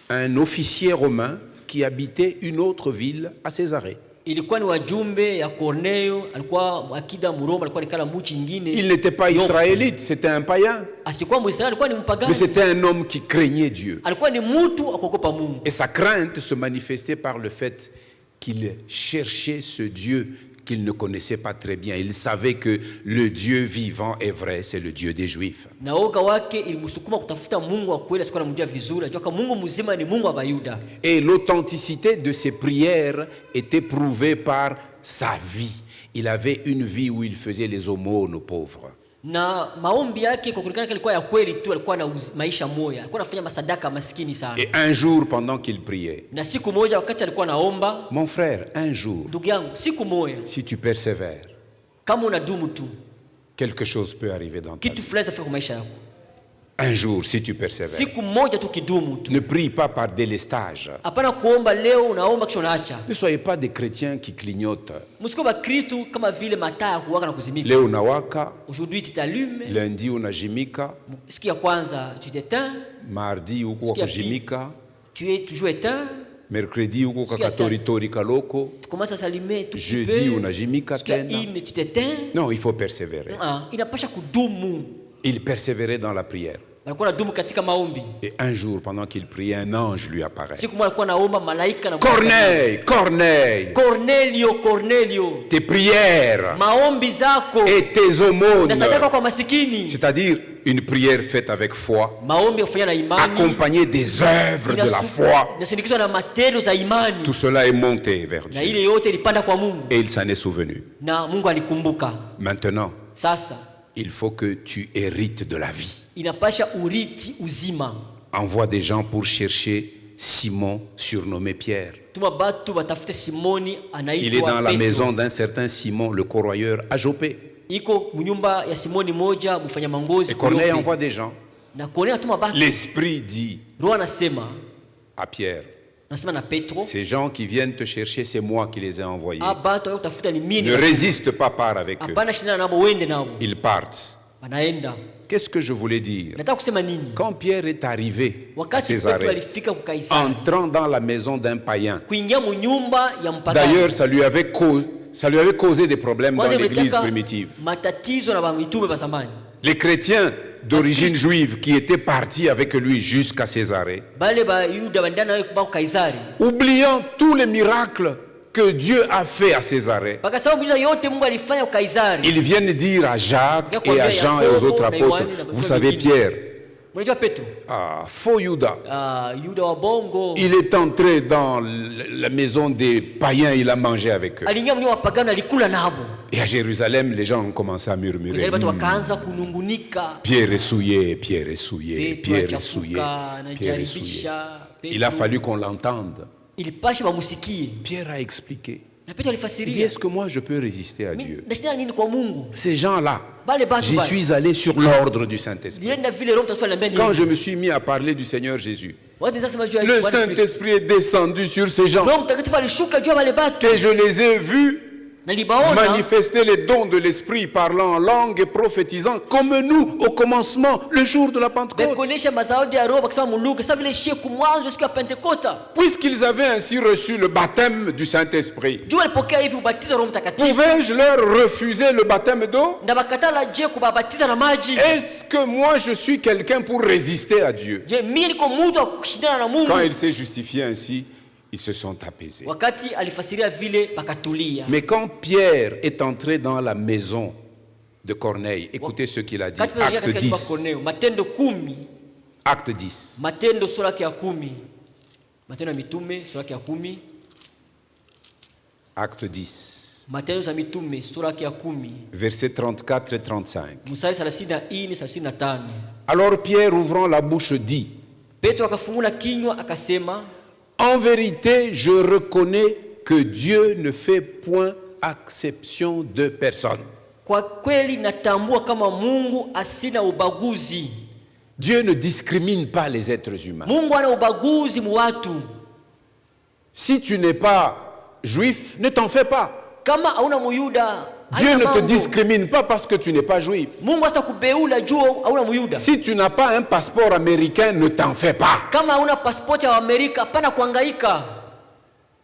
un officier romain qui habitait une autre ville à Césarée. Ilikuwa ni wajumbe ya Kornelio, alikuwa akida Mroma, alikuwa nikala mji nyingine. Il n'était pas israélite, c'était un païen. Asikuwa Mwisraeli, alikuwa ni Mais mpagani. c'était un homme qui craignait Dieu. Alikuwa ni mtu akogopa Mungu. Et sa crainte se manifestait par le fait qu'il cherchait ce Dieu qu'il ne connaissait pas très bien. Il savait que le Dieu vivant et vrai, c'est le Dieu des Juifs. Na oga wake ilimsukuma kutafuta Mungu wa kweli, asikuwa anamjua vizuri. Ajua kama Mungu mzima ni Mungu wa Bayuda. Et l'authenticité de ses prières était prouvée par sa vie. Il avait une vie où il faisait les aumônes aux pauvres. Na maombi yake kwa kulikana alikuwa ya kweli tu, alikuwa na maisha moya. Alikuwa anafanya masadaka maskini sana. Et un jour, pendant qu'il priait, Na siku moja wakati alikuwa naomba, mon frère, un jour, ndugu yangu, siku moja si tu persévères, kama unadumu tu, quelque chose peut arriver dans ta kitu vie. fulani zafika kwa maisha yako. Un jour, si tu persévères, Siku moja tu kidumu tu. ne prie pas par délestage. Hapana kuomba leo unaomba kisha unaacha. Ne soyez pas des chrétiens qui clignotent. Msiko ba Kristo kama vile mataa ya kuwaka na kuzimika. Leo unawaka, Aujourd'hui tu t'allumes, lundi unajimika, siku ya kwanza tu t'éteins, mardi huko kwa kujimika, tu es toujours éteint, mercredi huko kwa katoritori kaloko, tu commences à s'allumer tout petit peu. jeudi unajimika Siku ya tena. nne tu t'éteins. Non, il faut persévérer. Inapasha kudumu. Il persévérait dans la prière. Alikuwa anadumu katika maombi. Et un jour, pendant qu'il priait, un ange lui apparaît. Siku moja alikuwa naomba, malaika na Corneille, Corneille, Cornelio, Cornelio, tes prières maombi zako et tes aumônes, na sadaka kwa masikini. c'est-à-dire une prière faite avec foi, Maombi ya kufanya na imani, accompagnée des œuvres de la foi. inasindikizwa na matendo za imani. Tout cela est monté vers Na Dieu. ile yote ilipanda kwa Mungu Et il s'en est souvenu. na Mungu alikumbuka. Maintenant, Sasa il faut que tu hérites de la vie. inapasha uriti uzima. Envoie des gens pour chercher Simon, surnommé Pierre. Tuma batu batafute Simoni anaitwa Il est dans la Petro. maison d'un certain Simon, le corroyeur, à Joppé. Iko mnyumba ya Simoni moja mfanya mangozi. Et Corneille Yope. envoie des gens. Na Corneille atuma batu. L'Esprit dit Roho anasema, à Pierre, anasema na Petro, ces gens qui viennent te chercher, c'est moi qui les ai envoyés. batu wao utafuta ni mimi. Ne résiste pas, pars avec eux. Hapana shindana nabo, wende nabo. Ils partent. Wanaenda. Qu'est-ce que je voulais dire? Nataka kusema nini? Quand Pierre est arrivé à Wakati Petro Césarée, alifika kwa Kaisari, entrant dans la maison d'un païen, kuingia munyumba ya mpagani. d'ailleurs, ça lui avait causé des problèmes dans Kwanza l'église imetaka primitive. matatizo na bamitume ba zamani. Les chrétiens d'origine juive qui étaient partis avec lui jusqu'à Césarée, Bale ba Yuda bandana naye kwa Kaisari. oubliant tous les miracles que Dieu a fait à Césarée, Pakasema kujuza yote Mungu alifanya kwa Kaisari. ils viennent dire à Jacques et à Jean et aux autres apôtres, vous savez Pierre, Mnajua Petro? faux Judas, Yuda wa bongo. il est entré dans la maison des païens, il a mangé avec eux. Aliingia mnyumba wa pagano alikula nabo. Et à Jérusalem, les gens ont commencé à murmurer, Israeli watu wakaanza kunungunika. Pierre est souillé, Pierre est souillé, Petro Pierre est souillé, achafuka, Pierre est souillé. anajaribisha. Il a fallu qu'on l'entende. Ilipasha bamusikie. Pierre a expliqué. Na Petro Il dit, alifasiria. est-ce que moi je peux résister à Dieu? Ndashindana nini kwa Mungu? Ces gens-là, Bale batu j'y bale. suis allé sur l'ordre du Saint-Esprit. Nienda vile Roho Mtakatifu ananiambia nini? Quand je me suis mis à parler du Seigneur Jésus, Watu wanasema juu ya le Bwana Kristo. Saint-Esprit est descendu sur ces gens Roho Mtakatifu alishuka juu ya wale batu. et je les ai vus Na libaona manifester les dons de l'Esprit, parlant en langue et prophétisant, comme nous au commencement, le jour de la Pentecôte. kuonesha mazao ya Roho wakisema muluka sasa vile shie kumwanzo siku ya Pentekosta. Puisqu'ils avaient ainsi reçu le baptême du Saint-Esprit, Juu walipokea hivi ubatizo wa Roho Mtakatifu. pouvais-je leur refuser le baptême d'eau? Na bakatala je kubabatiza na maji? Est-ce que moi je suis quelqu'un pour résister à Dieu? Je mimi niko mtu wa kushindana na Mungu? Quand il s'est justifié ainsi, ils se sont apaisés. Wakati alifasiria vile bakatulia. Mais quand Pierre est entré dans la maison de Corneille, écoutez ce qu'il a dit, Wakati acte katika nyumba 10. Kornelio, Matendo 10. Acte 10. Matendo sura ya 10. Matendo ya mitume sura ya 10. Acte 10. Matendo za mitume sura ya 10. Versets 34 et 35. Mstari 34 35. Alors Pierre, ouvrant la bouche, dit, Petro akafungula kinywa akasema, en vérité, je reconnais que Dieu ne fait point acception de personne. kwa kweli natambua kama Mungu asina ubaguzi. Dieu ne discrimine pas les êtres humains. Mungu ana ubaguzi mu watu. Si tu n'es pas juif, ne t'en fais pas. Kama hauna muyuda, Dieu ne te discrimine pas parce que tu n'es pas juif. Mungu hata kubeula juu hauna muyuda. Si tu n'as pas un passeport américain, ne t'en fais pas. Kama hauna pasipoti ya Amerika, hapana kuhangaika.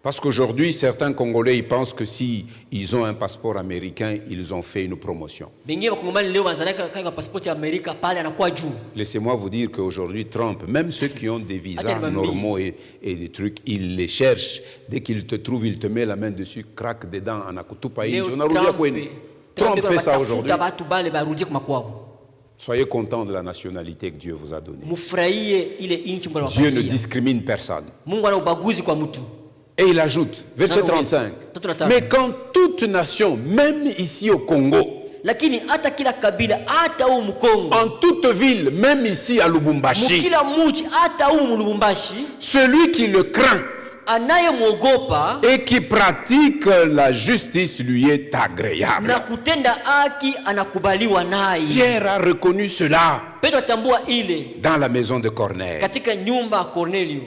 Parce qu'aujourd'hui, certains Congolais ils pensent que si ils ont un passeport américain, ils ont fait une promotion. Bengine bakongomani leo wanazalaka kama pasipoti ya Amerika pale anakuwa juu. Laissez-moi vous dire qu'aujourd'hui, Trump, même ceux qui ont des visas Attends, normaux et des trucs, il les cherche. Dès qu'il te trouve, il te met la main dessus, craque dedans, en akutupa Leo inchi. On a roulé à quoi? Trump fait ça aujourd'hui. Watu bale barudie kwa makwao. Soyez contents de la nationalité que Dieu vous a donnée. Mufurahie ile inchi Mungu Dieu ne anawapatia. discrimine personne. Mungu ana ubaguzi kwa mtu. Et il ajoute, verset 35, mais quand toute nation, même ici au Congo, Lakini hata kila kabila, hata huu Mkongo, en toute ville, même ici à Lubumbashi, mukila muji, hata huu Lubumbashi, celui qui le craint anayemwogopa et qui pratique la justice lui est agréable. na kutenda haki anakubaliwa naye. Pierre a reconnu cela Petro atambua ile dans la maison de Corneille. katika nyumba ya Kornelio.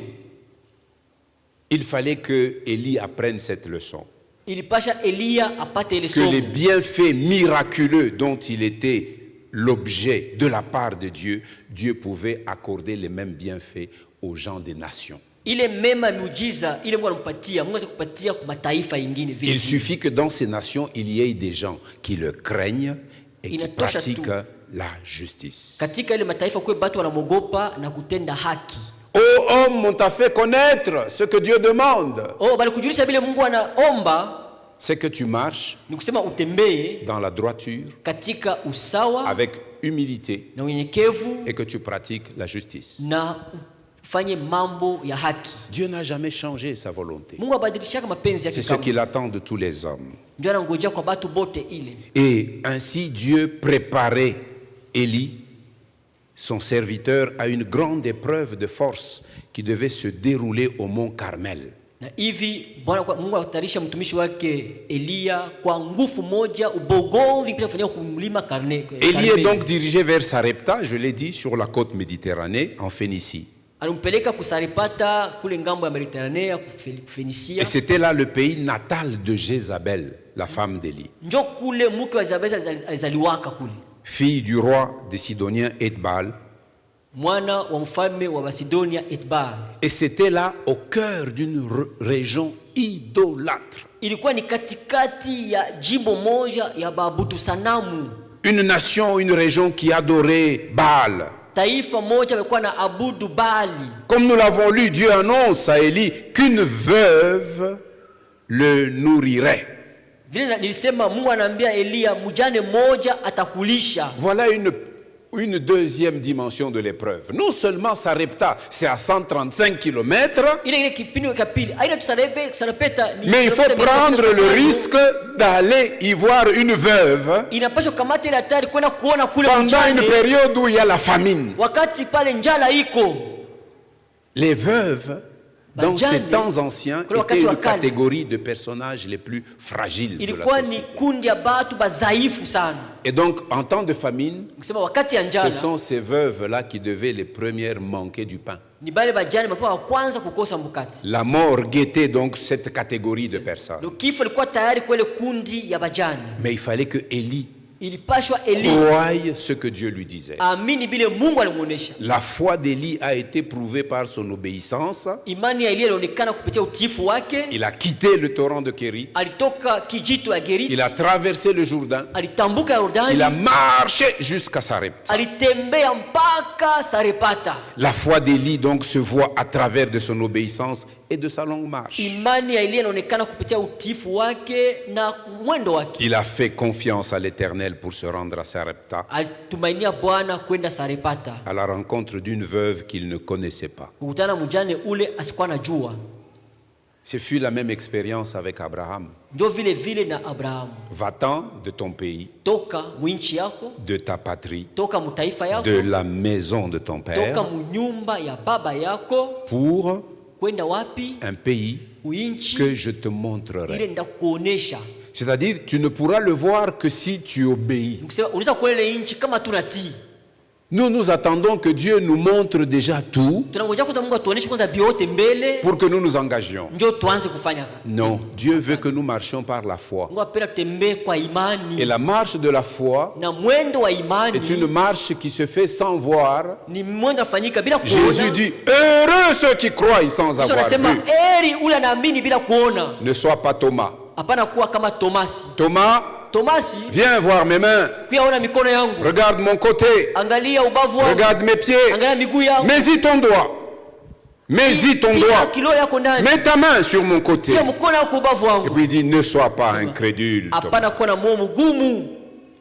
Il fallait que Élie apprenne cette leçon. Ilipasha Elia apate ile Que les somo. bienfaits miraculeux dont il était l'objet de la part de Dieu, Dieu pouvait accorder les mêmes bienfaits aux gens des nations. Ile mema miujiza ile Mungu anampatia, Mungu anaweza kupatia kwa mataifa mengine vile. Il suffit que dans ces nations, il y ait des gens qui le craignent et qui Inatosha pratiquent tu. la justice. Katika ile mataifa kwa watu wanamogopa na kutenda haki. Ô homme, on t'a fait connaître ce que Dieu demande. Oh, bali kujulisha vile Mungu anaomba C'est que tu marches ni kusema utembee dans la droiture, katika usawa avec humilité, na unyenyekevu et que tu pratiques la justice. na ufanye mambo ya haki. Dieu n'a jamais changé sa volonté. Mungu abadilishaka mapenzi C'est yake ce kama. qu'il attend de tous les hommes. Ndio anangojea kwa watu bote ile. Et ainsi Dieu préparait Élie, son serviteur, à une grande épreuve de force qui devait se dérouler au mont Carmel. Na hivi Mungu atarisha mtumishi wake Elia kwa nguvu moja ubogomvi kisha kufanyia kumlima Karne. Élie est donc dirigé vers Sarepta, je l'ai dit, sur la côte Méditerranée, en Phénicie. Alimpeleka kusaripata kule ngambo ya Mediterranea kufenisia. Et c'était là le pays natal de Jézabel, la femme d'Élie, Njo kule mke wa Jabez alizaliwaka kule. fille du roi des Sidoniens Ethbal. Mwana wa mfalme wa Basidonia Etbar. Et c'était là au cœur d'une région idolâtre. Ilikuwa ni katikati ya jimbo moja ya babutu sanamu. Une nation, une région qui adorait Baal. Taifa moja walikuwa na abudu Bali. Comme nous l'avons lu, Dieu annonce à Élie qu'une veuve le nourrirait. Vile nilisema Mungu anaambia Elia mjane moja atakulisha. Voilà une deuxième dimension de l'épreuve. Non seulement Sarepta, c'est à 135 km, Ile kipindi cha pili, aina tusarepeta ni. mais il faut prendre le risque d'aller y voir une veuve Inapaswa kamata ile hatari kwenda kuona kule pendant une mjane. période où il y a la famine. Wakati pale njala iko. Les veuves dans ces Bajane, temps anciens, kule wakati était wa une kale, catégorie de personnages les plus fragiles de la ilikuwa ni société. kundi ya batu bazaifu sana. Et donc, en temps de famine, Kusema wakati ya ce njala sont ces veuves-là qui devaient les premières manquer du pain. ni bale bajane walikuwa wa kwanza kukosa mkate. La mort guettait donc cette catégorie de personnes. Ndio kifo ilikuwa tayari kwa ile kundi ya bajane. Mais il fallait que Élie Ilipashwa Eli croie ce que Dieu lui disait. amini bile Mungu alimuonesha. La foi d'Élie a été prouvée par son obéissance. Imani ya Elia ilionekana kupitia utiifu wake. Il a quitté le torrent de Kérit. Alitoka kijito ya Geriti, Il a traversé le Jourdain. alitambuka Yordani, Il a marché jusqu'à Sarepta. alitembea mpaka Sarepata. La foi d'Élie donc se voit à travers de son obéissance et de sa longue marche. Imani ya Elia inaonekana kupitia utiifu wake na mwendo wake. Il a fait confiance à l'Éternel pour se rendre à Sarepta, Alitumainia Bwana kwenda Sarepata, à la rencontre d'une veuve qu'il ne connaissait pas. kukutana mjane ule asikuwa anajua. Ce fut la même expérience avec Abraham. Ndio vile vile na Abrahamu. Va-t'en de ton pays, Toka mwinchi yako, de ta patrie, toka mutaifa yako, de la maison de ton toka père, munyumba ya baba yako, pour kwenda wapi? un pays Uinchi que je te ile montrerai. ndakuonesha. C'est-à-dire, tu ne pourras le voir que si tu obéis. Nikisema unaweza kuona ile nchi kama tunatii. Nous attendons que Dieu nous montre déjà tout Tunangoja kwanza Mungu atuoneshe kwanza biote mbele pour que nous nous engagions. ndio tuanze kufanya. Non, Dieu veut que nous marchions par la foi. Mungu apenda tutembee kwa imani. Et la marche de la foi Na mwendo wa imani est une marche qui se fait sans voir. ni mwendo afanyika bila kuona. Jésus dit, heureux ceux qui croient sans Yesu avoir anasema vu. eri ule anaamini bila kuona. Ne sois pas Thomas. Hapana kuwa kama Tomasi. Thomas, Tomasi, viens voir mes mains. kuyaona mikono yangu. Regarde mon côté. Angalia ubavu wangu. Regarde mes pieds. Angalia miguu yangu. Mets-y ton doigt. Mets-y ton Tia doigt. kilo yako ndani. Mets ta main sur mon côté. Tia mkono wako ubavu Et wangu. puis il dit, ne sois pas incrédule. Thomas. Hapana kuwa na moyo mgumu.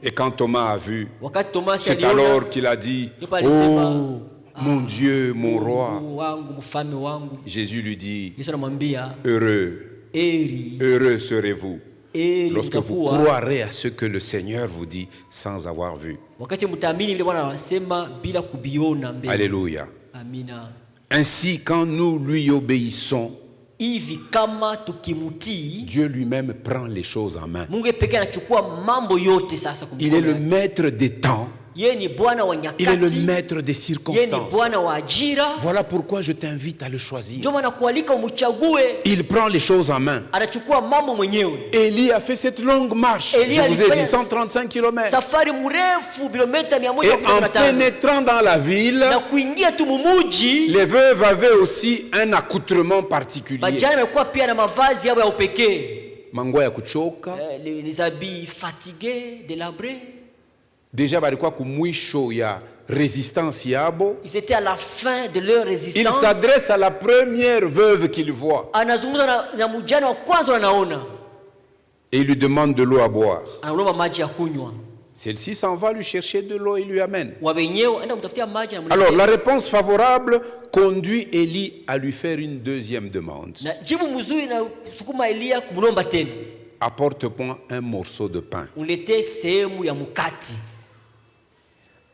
Et quand Thomas a vu, Wakati Tomasi c'est aliona, alors qu'il a dit, Ndipo alisema, oh, mon Dieu, mon roi. Mungu wangu, mfalme wangu. Jésus lui dit, Yesu anamwambia, heureux, eri, heureux serez-vous eri lorsque vous mtakuwa croirez à ce que le Seigneur vous dit sans avoir vu. wakati mtaamini vile Bwana anasema bila kubiona mbele. Alléluia. Amina. Ainsi, quand nous lui obéissons, Hivi kama tukimutii, Dieu lui-même prend les choses en main. Mungu pekee anachukua mambo yote sasa kwa Il est le mikono yake. maître des temps. Yeye ni Bwana wa Il est le nyakati. maître des Yeye ni circonstances. Bwana wa ajira. Voilà pourquoi je t'invite à le choisir. Ndio maana kualika umchague. Il prend les choses en main. Anachukua mambo mwenyewe. Élie a fait cette longue marche. Élie Je vous ai alifanya dit 135 km. Safari mrefu kilomita Et en 115. pénétrant dans la ville, Na kuingia tu mumuji, les veuves avaient aussi un accoutrement particulier. bajana walikuwa pia na mavazi yao ya upekee. Manguo ya kuchoka. Les habits fatigués, délabrés. Déjà balikuwa kumwisho ya résistance yabo. Ils étaient à la fin de leur Il résistance. s'adresse à la première veuve qu'il voit Anazungumza na mjane wa kwanza anaona. et il lui demande de l'eau à boire. Anaomba maji ya kunywa. Celle-ci s'en va lui chercher de l'eau et lui amène. Wa wenyewe enda kumtafutia maji na Alors la réponse favorable conduit Élie à lui faire une deuxième demande. na jibu mzuri na sukuma Elia kumlomba tena. Apporte-moi un morceau de pain. Ulete sehemu ya mkati.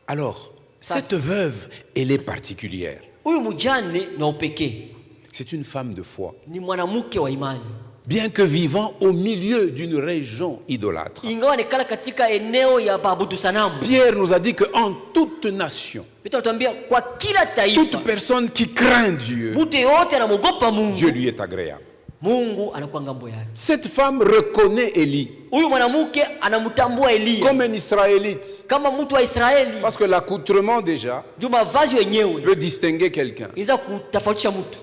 Alors, cette veuve, elle est particulière. Huyu mjane na upekee. C'est une femme de foi. Ni mwanamke wa imani. Bien que vivant au milieu d'une région idolâtre. Ingawa nekala katika eneo ya babudu sanamu. Pierre nous a dit qu'en toute nation, Petro anatuambia kwa kila taifa, toute personne qui craint Dieu, mtu yote anamogopa Mungu, Dieu lui est agréable. Mungu anakuwa ngambo yake. Cette femme reconnaît Élie Huyu mwanamke anamtambua Elia comme un Israélite. kama mtu wa Israeli. Parce que l'accoutrement déjà Juu mavazi wenyewe peut distinguer quelqu'un. inaweza kutofautisha mtu.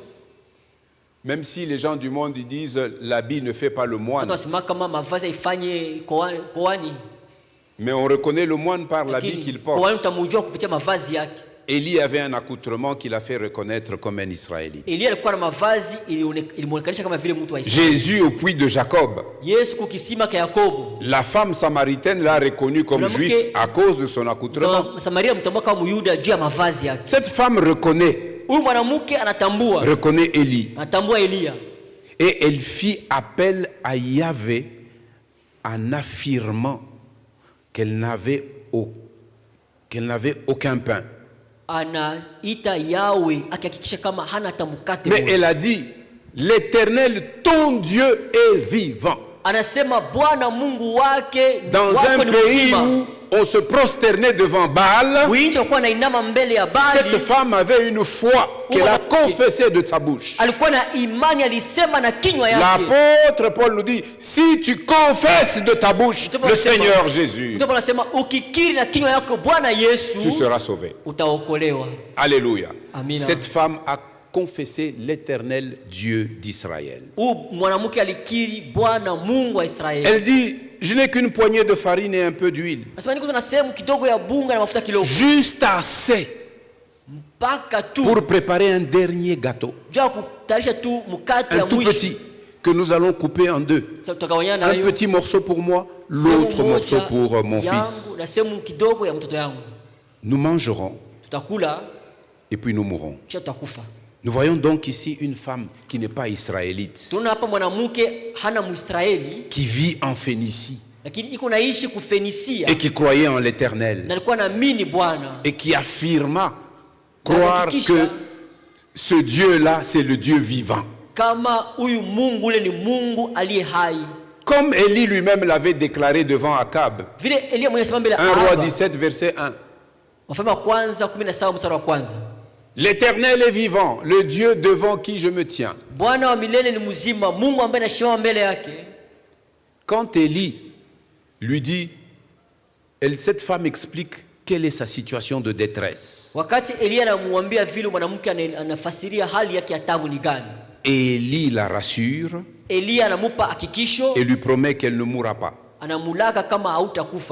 Même si les gens du monde ils disent l'habit ne fait pas le Watu moine. wasema kama mavazi haifanye koani, Mais on reconnaît le moine par l'habit lakini qu'il koani porte. utamujua kupitia mavazi yake. Élie avait un accoutrement qui l'a fait reconnaître comme un Israélite. Elia alikuwa na mavazi ilimuonekanisha kama vile mtu wa Israeli. Jésus au puits de Jacob, Yesu kukisima cha Yakobo, la femme samaritaine l'a reconnu comme juif à cause de son accoutrement. Samaria mtambua kama Myuda juu ya mavazi yake. Cette femme reconnaît Huyu mwanamke anatambua Élie. anatambua Elia. Et elle fit appel à Yahvé en affirmant qu'elle n'avait aucun pain. Anaita Yawe akihakikisha kama hana hata mkate. Mais elle a dit, l'Éternel, ton Dieu, est vivant. Anasema Bwana Mungu wake Dans un pays où on se prosternait devant Baal, cette femme avait une foi qu'elle a confessée de sa bouche. L'apôtre Paul nous dit, si tu confesses de ta bouche le Seigneur Jésus, tu seras sauvé. Alléluia. Cette femme a confessé l'Éternel Dieu d'Israël. Elle dit, je n'ai qu'une poignée de farine et un peu d'huile. Juste assez pour préparer un dernier gâteau. Un tout petit que nous allons couper en deux. Un petit morceau pour moi, l'autre morceau pour mon fils. Nous mangerons et puis nous mourrons. Nous voyons donc ici une femme qui n'est pas israélite, qui vit en Phénicie et qui croyait en l'Éternel et qui affirma croire que ce Dieu-là, c'est le Dieu vivant. Comme Élie lui-même l'avait déclaré devant Akab. 1 Roi 17, verset 1. L'Éternel est vivant, le Dieu devant qui je me tiens. Quand Élie lui dit, cette femme explique quelle est sa situation de détresse. Élie la rassure et lui promet qu'elle ne mourra pas.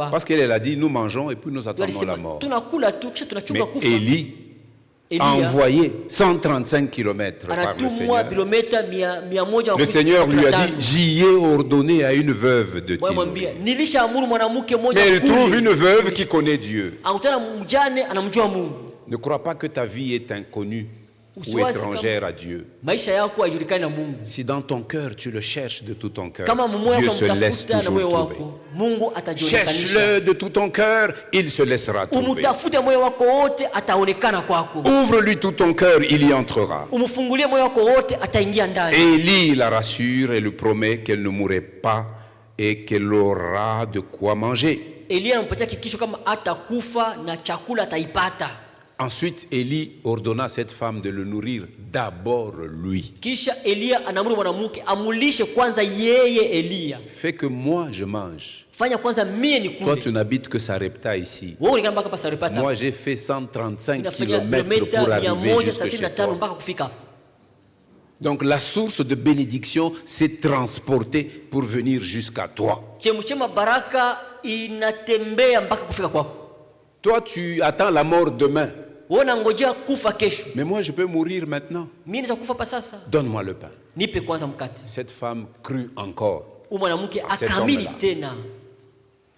Parce qu'elle a dit, nous mangeons et puis nous attendons la mort. Mais Élie a envoyé 135 km par le Seigneur. Le Seigneur lui a dit, j'y ai ordonné à une veuve de t'y nourrir. Mais elle trouve une veuve qui connaît Dieu. Ne crois pas que ta vie est inconnue ou étrangère à Dieu. Si dans ton cœur tu le cherches de tout ton cœur, Dieu se laisse toujours trouver. Cherche-le de tout ton cœur, il se laissera trouver. Ouvre-lui tout ton cœur, il y entrera. Élie la rassure et lui promet qu'elle ne mourrait pas et qu'elle aura de quoi manger. Ensuite, Élie ordonna à cette femme de le nourrir d'abord lui. Fais que moi je mange. Toi, tu n'habites que Sarepta ici. Moi, j'ai fait 135 km pour arriver jusque chez toi. Donc, la source de bénédiction s'est transportée pour venir jusqu'à toi. Toi, tu attends la mort demain. Mais moi, je peux mourir maintenant. Donne-moi le pain. Cette femme crut encore à cet homme-là.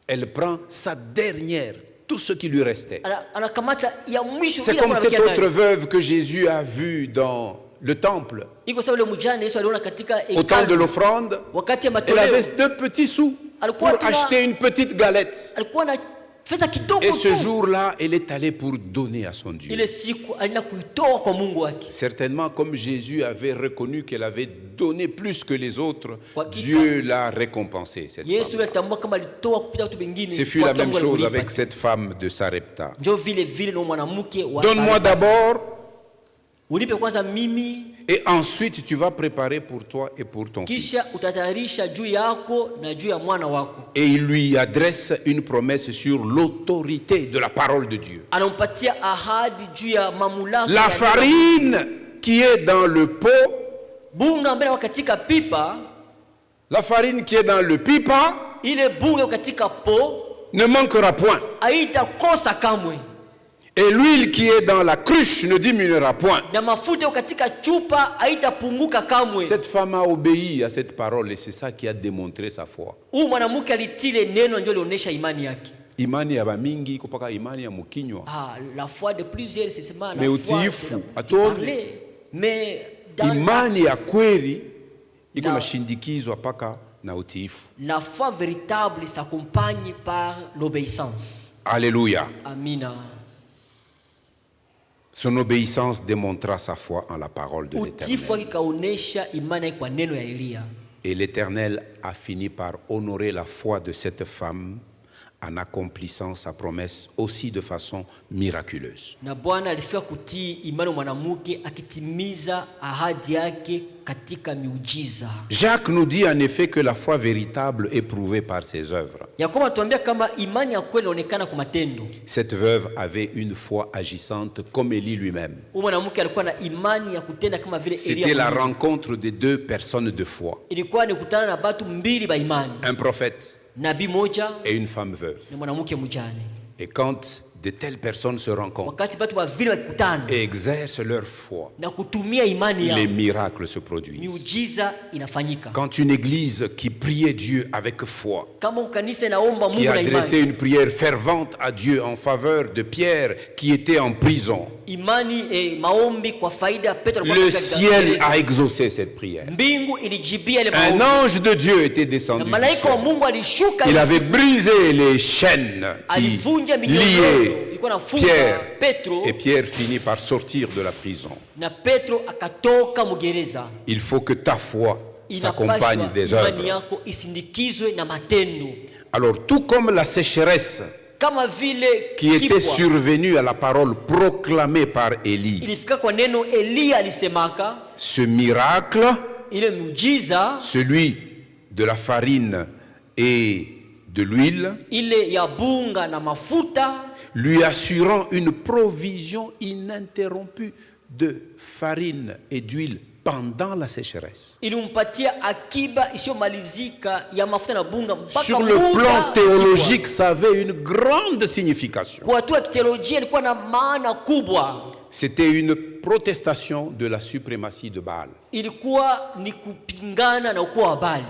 Elle prend sa dernière, tout ce qui lui restait. C'est comme cette autre veuve que Jésus a vue dans le temple. Au temps de l'offrande, elle avait 2 petits sous pour acheter une petite galette. Et ce jour-là, elle est allée pour donner à son Dieu. Certainement, comme Jésus avait reconnu qu'elle avait donné plus que les autres, Dieu l'a récompensée, cette femme. Ce fut la même chose avec cette femme de Sarepta. Donne-moi d'abord, et ensuite tu vas préparer pour toi et pour ton fils. Et il lui adresse une promesse sur l'autorité de la parole de Dieu. La farine qui est dans le pot, la farine qui est dans le pipa ne manquera point. Et l'huile qui est dans la cruche ne diminuera point. Cette femme a obéi à cette parole et c'est ça qui a démontré sa foi. Imani ya bamingi kupaka imani ya mukinywa. La foi de plusieurs c'est seulement la foi. Mais utiifu atoni. Imani ya kweli iko nashindikizwa paka na utiifu. La foi véritable s'accompagne par l'obéissance. Alléluia. Amina. Son obéissance démontra sa foi en la parole de utiifu wake l'Éternel. kaonesha imani yake kwa neno ya Eliya, Et l'Éternel a fini par honorer la foi de cette femme en accomplissant sa promesse aussi de façon miraculeuse. na Bwana alifika kutii imani ya mwanamke akitimiza ahadi yake katika miujiza. Jacques nous dit en effet que la foi véritable est prouvée par ses œuvres. Yakobo anatuambia kama imani ya kweli inaonekana kwa matendo. Cette veuve avait une foi agissante comme Élie lui-même. Huyu mwanamke alikuwa na imani ya kutenda kama vile Eliya. C'était la rencontre de deux personnes de foi. Ilikuwa ni kutana na batu mbili ba imani. Un prophète Nabii moja et une femme veuve. na mwanamke mjane. Et quand de telles personnes se rencontrent Wakati batu ba vile wakutana et exercent leur foi, na kutumia imani yao, les miracles se produisent. miujiza inafanyika. Quand une église qui priait Dieu avec foi, Kama kanisa inaomba Mungu qui na adressait imani, une prière fervente à Dieu en faveur de Pierre qui était en prison, imani maombi kwa faida ya Petro le ciel a exaucé cette prière. mbingu ilijibia ile Un maombi. ange de Dieu était Na descendu du malaika wa ciel. Mungu alishuka, Il avait brisé les chaînes qui alivunja minyororo liaient ilikuwa nafunga Pierre, Petro, et Pierre finit par sortir de la prison. na Petro akatoka mgereza. Il faut que ta foi s'accompagne Inapaswa des imani œuvres. yako isindikizwe na matendo, Alors, tout comme la sécheresse kama vile qui était kipwa survenue à la parole proclamée par Élie, ilifika kwa neno Eliya alisemaka, ce miracle, ile muujiza celui de la farine et de l'huile, ile ya bunga na mafuta, lui assurant une provision ininterrompue de farine et d'huile pendant la sécheresse. ilimpatia akiba isiyomalizika ya mafuta na bunga mpaka Sur le muda plan kipwa. théologique, ça avait une grande signification. Kwa hatua ya kiteolojia ilikuwa na maana kubwa. C'était une protestation de la suprématie de Baal. Ilikuwa ni kupingana na ukuu wa Baali.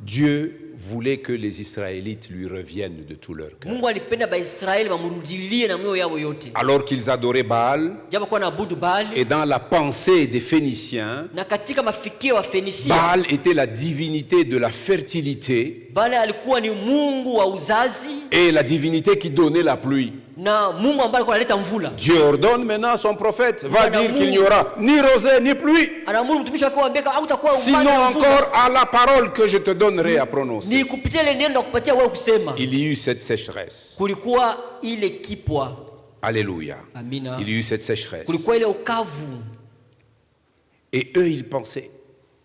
Dieu voulait que les Israélites lui reviennent de tout leur cœur. Mungu alipenda Baisraeli wamurudilie na moyo yao yote, Alors qu'ils adoraient Baal, japo kwa naabudu Baali, et dans la pensée des Phéniciens, na katika mafikio wa Fenisia Baal était la divinité de la fertilité Baali alikuwa ni mungu wa uzazi et la divinité qui donnait la pluie. na Mungu ambaye alikuwa analeta mvula. Dieu ordonne maintenant son prophète, va Bwana dire qu'il n'y Mungu aura ni rosée ni pluie. Anaamuru mtumishi wake waambie kama hautakuwa Sinon upande wa mvula, encore à la parole que je te donnerai à prononcer. ni kupitia ile neno na kupatia wewe kusema. Il y eut cette sécheresse. Kulikuwa ile kipwa, Alléluia. amina, Il y eut cette sécheresse. kulikuwa ile ukavu, Et eux, ils pensaient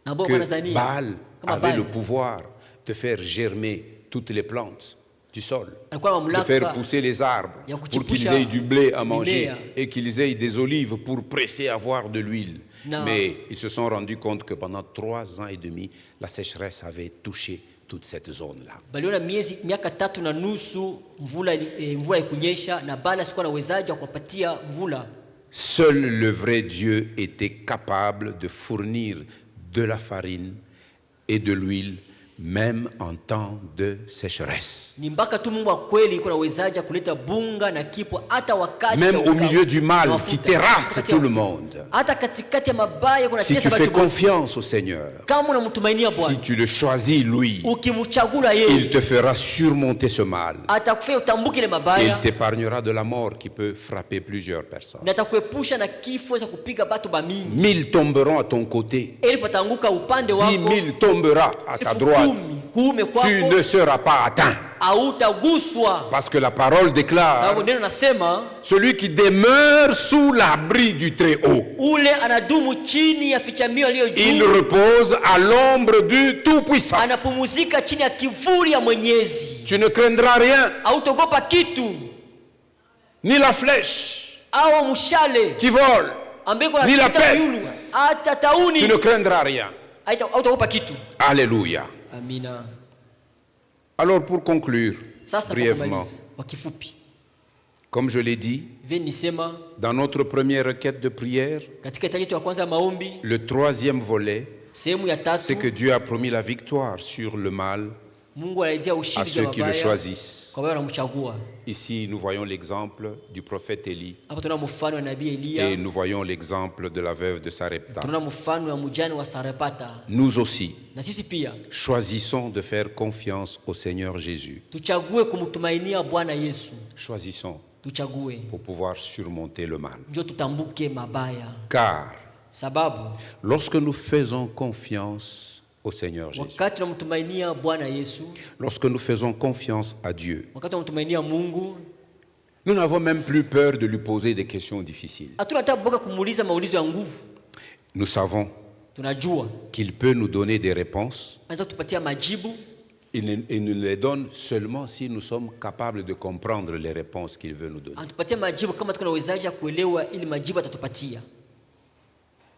na bao que wanazania Baal kama avait le Baali pouvoir de faire germer toutes les plantes du sol, alikuwa na de mamlaka faire pousser les arbres ya pour kuchipusha qu'ils aient du blé à manger mimea et qu'ils aient des olives pour presser, avoir de l'huile. Na- Mais ils se sont rendus compte que pendant 3 ans et demi, la sécheresse avait touché toute cette zone-là. baliona miaka 3.5 mvula ikunyesha na Baali asikuwa na uwezaji wa kuwapatia mvula. Seul le vrai Dieu était capable de fournir de la farine et de l'huile, même en temps de sécheresse. Ni mpaka tu Mungu wa kweli yuko na uwezaji wa kuleta bunga na kipwa hata wakati Même wa au ukame, milieu du mal na qui mafuta. terrasse Wakati tout le wa- monde. hata katikati ya mabaya kuna Si tu tesa fais watu wote. confiance au Seigneur, Kama unamtumainia si Bwana, tu le choisis lui, ukimchagula il yeye, te fera surmonter ce mal. atakufanya utambuke ile Et il mabaya t'épargnera de la mort qui peut frapper plusieurs personnes. na atakuepusha na kifo za kupiga batu ba mingi. 1000 tomberont à ton côté, Elfu atanguka upande 10 wako, 000 tombera à ta elfu droite. kuume Tu kwako, ne seras pas atteint. hautaguswa. Parce que la parole déclare, Sababu neno nasema celui qui demeure sous l'abri du Très-Haut, ule anadumu chini ya fichamio aliyo il juu, repose à l'ombre du Tout-Puissant. anapumuzika chini ya kivuli ya Mwenyezi. Tu ne craindras rien, Hautogopa kitu ni la flèche au mshale qui vole, ambeko Ni la anapita peste. yulu, hata tauni tu ne craindras rien. hautagopa kitu. Alléluia. Amina. Alors pour conclure, Sasa kwa brièvement, kumaliza, kwa kifupi, comme je l'ai dit, vile nisema dans notre première requête de prière, katika hitaji yetu ya kwanza ya maombi, le 3e volet, sehemu ya c'est que tatu, Dieu a promis la victoire sur le mal Mungu anajia à ushindi ceux wa qui le mabaya choisissent. kwa wale wanamchagua. Ici, nous voyons l'exemple du prophète Élie Hapa tuna mfano wa nabii et Eliya, nous voyons l'exemple de la veuve de Sarepta. tuna mfano wa mjane wa Sarepata. Nous aussi, Na sisi pia choisissons de faire confiance au Seigneur Jésus. tuchague kumtumainia Bwana Yesu, Choisissons tuchague pour pouvoir surmonter le mal. ndio tutambuke mabaya, Car sababu lorsque nous faisons confiance au Seigneur Jésus, wakati tunamtumainia Bwana Yesu, lorsque nous faisons confiance à Dieu, wakati tunamtumainia Mungu, nous n'avons même plus peur de lui poser des questions difficiles. hatuna hata boga kumuuliza maulizo ya nguvu. Nous savons Tunajua qu'il peut nous donner des réponses. anaweza kutupatia majibu, Il nous les donne seulement si nous sommes capables de comprendre les réponses qu'il veut nous donner. anatupatia majibu kama tuko na uwezaji ya kuelewa ili majibu atatupatia.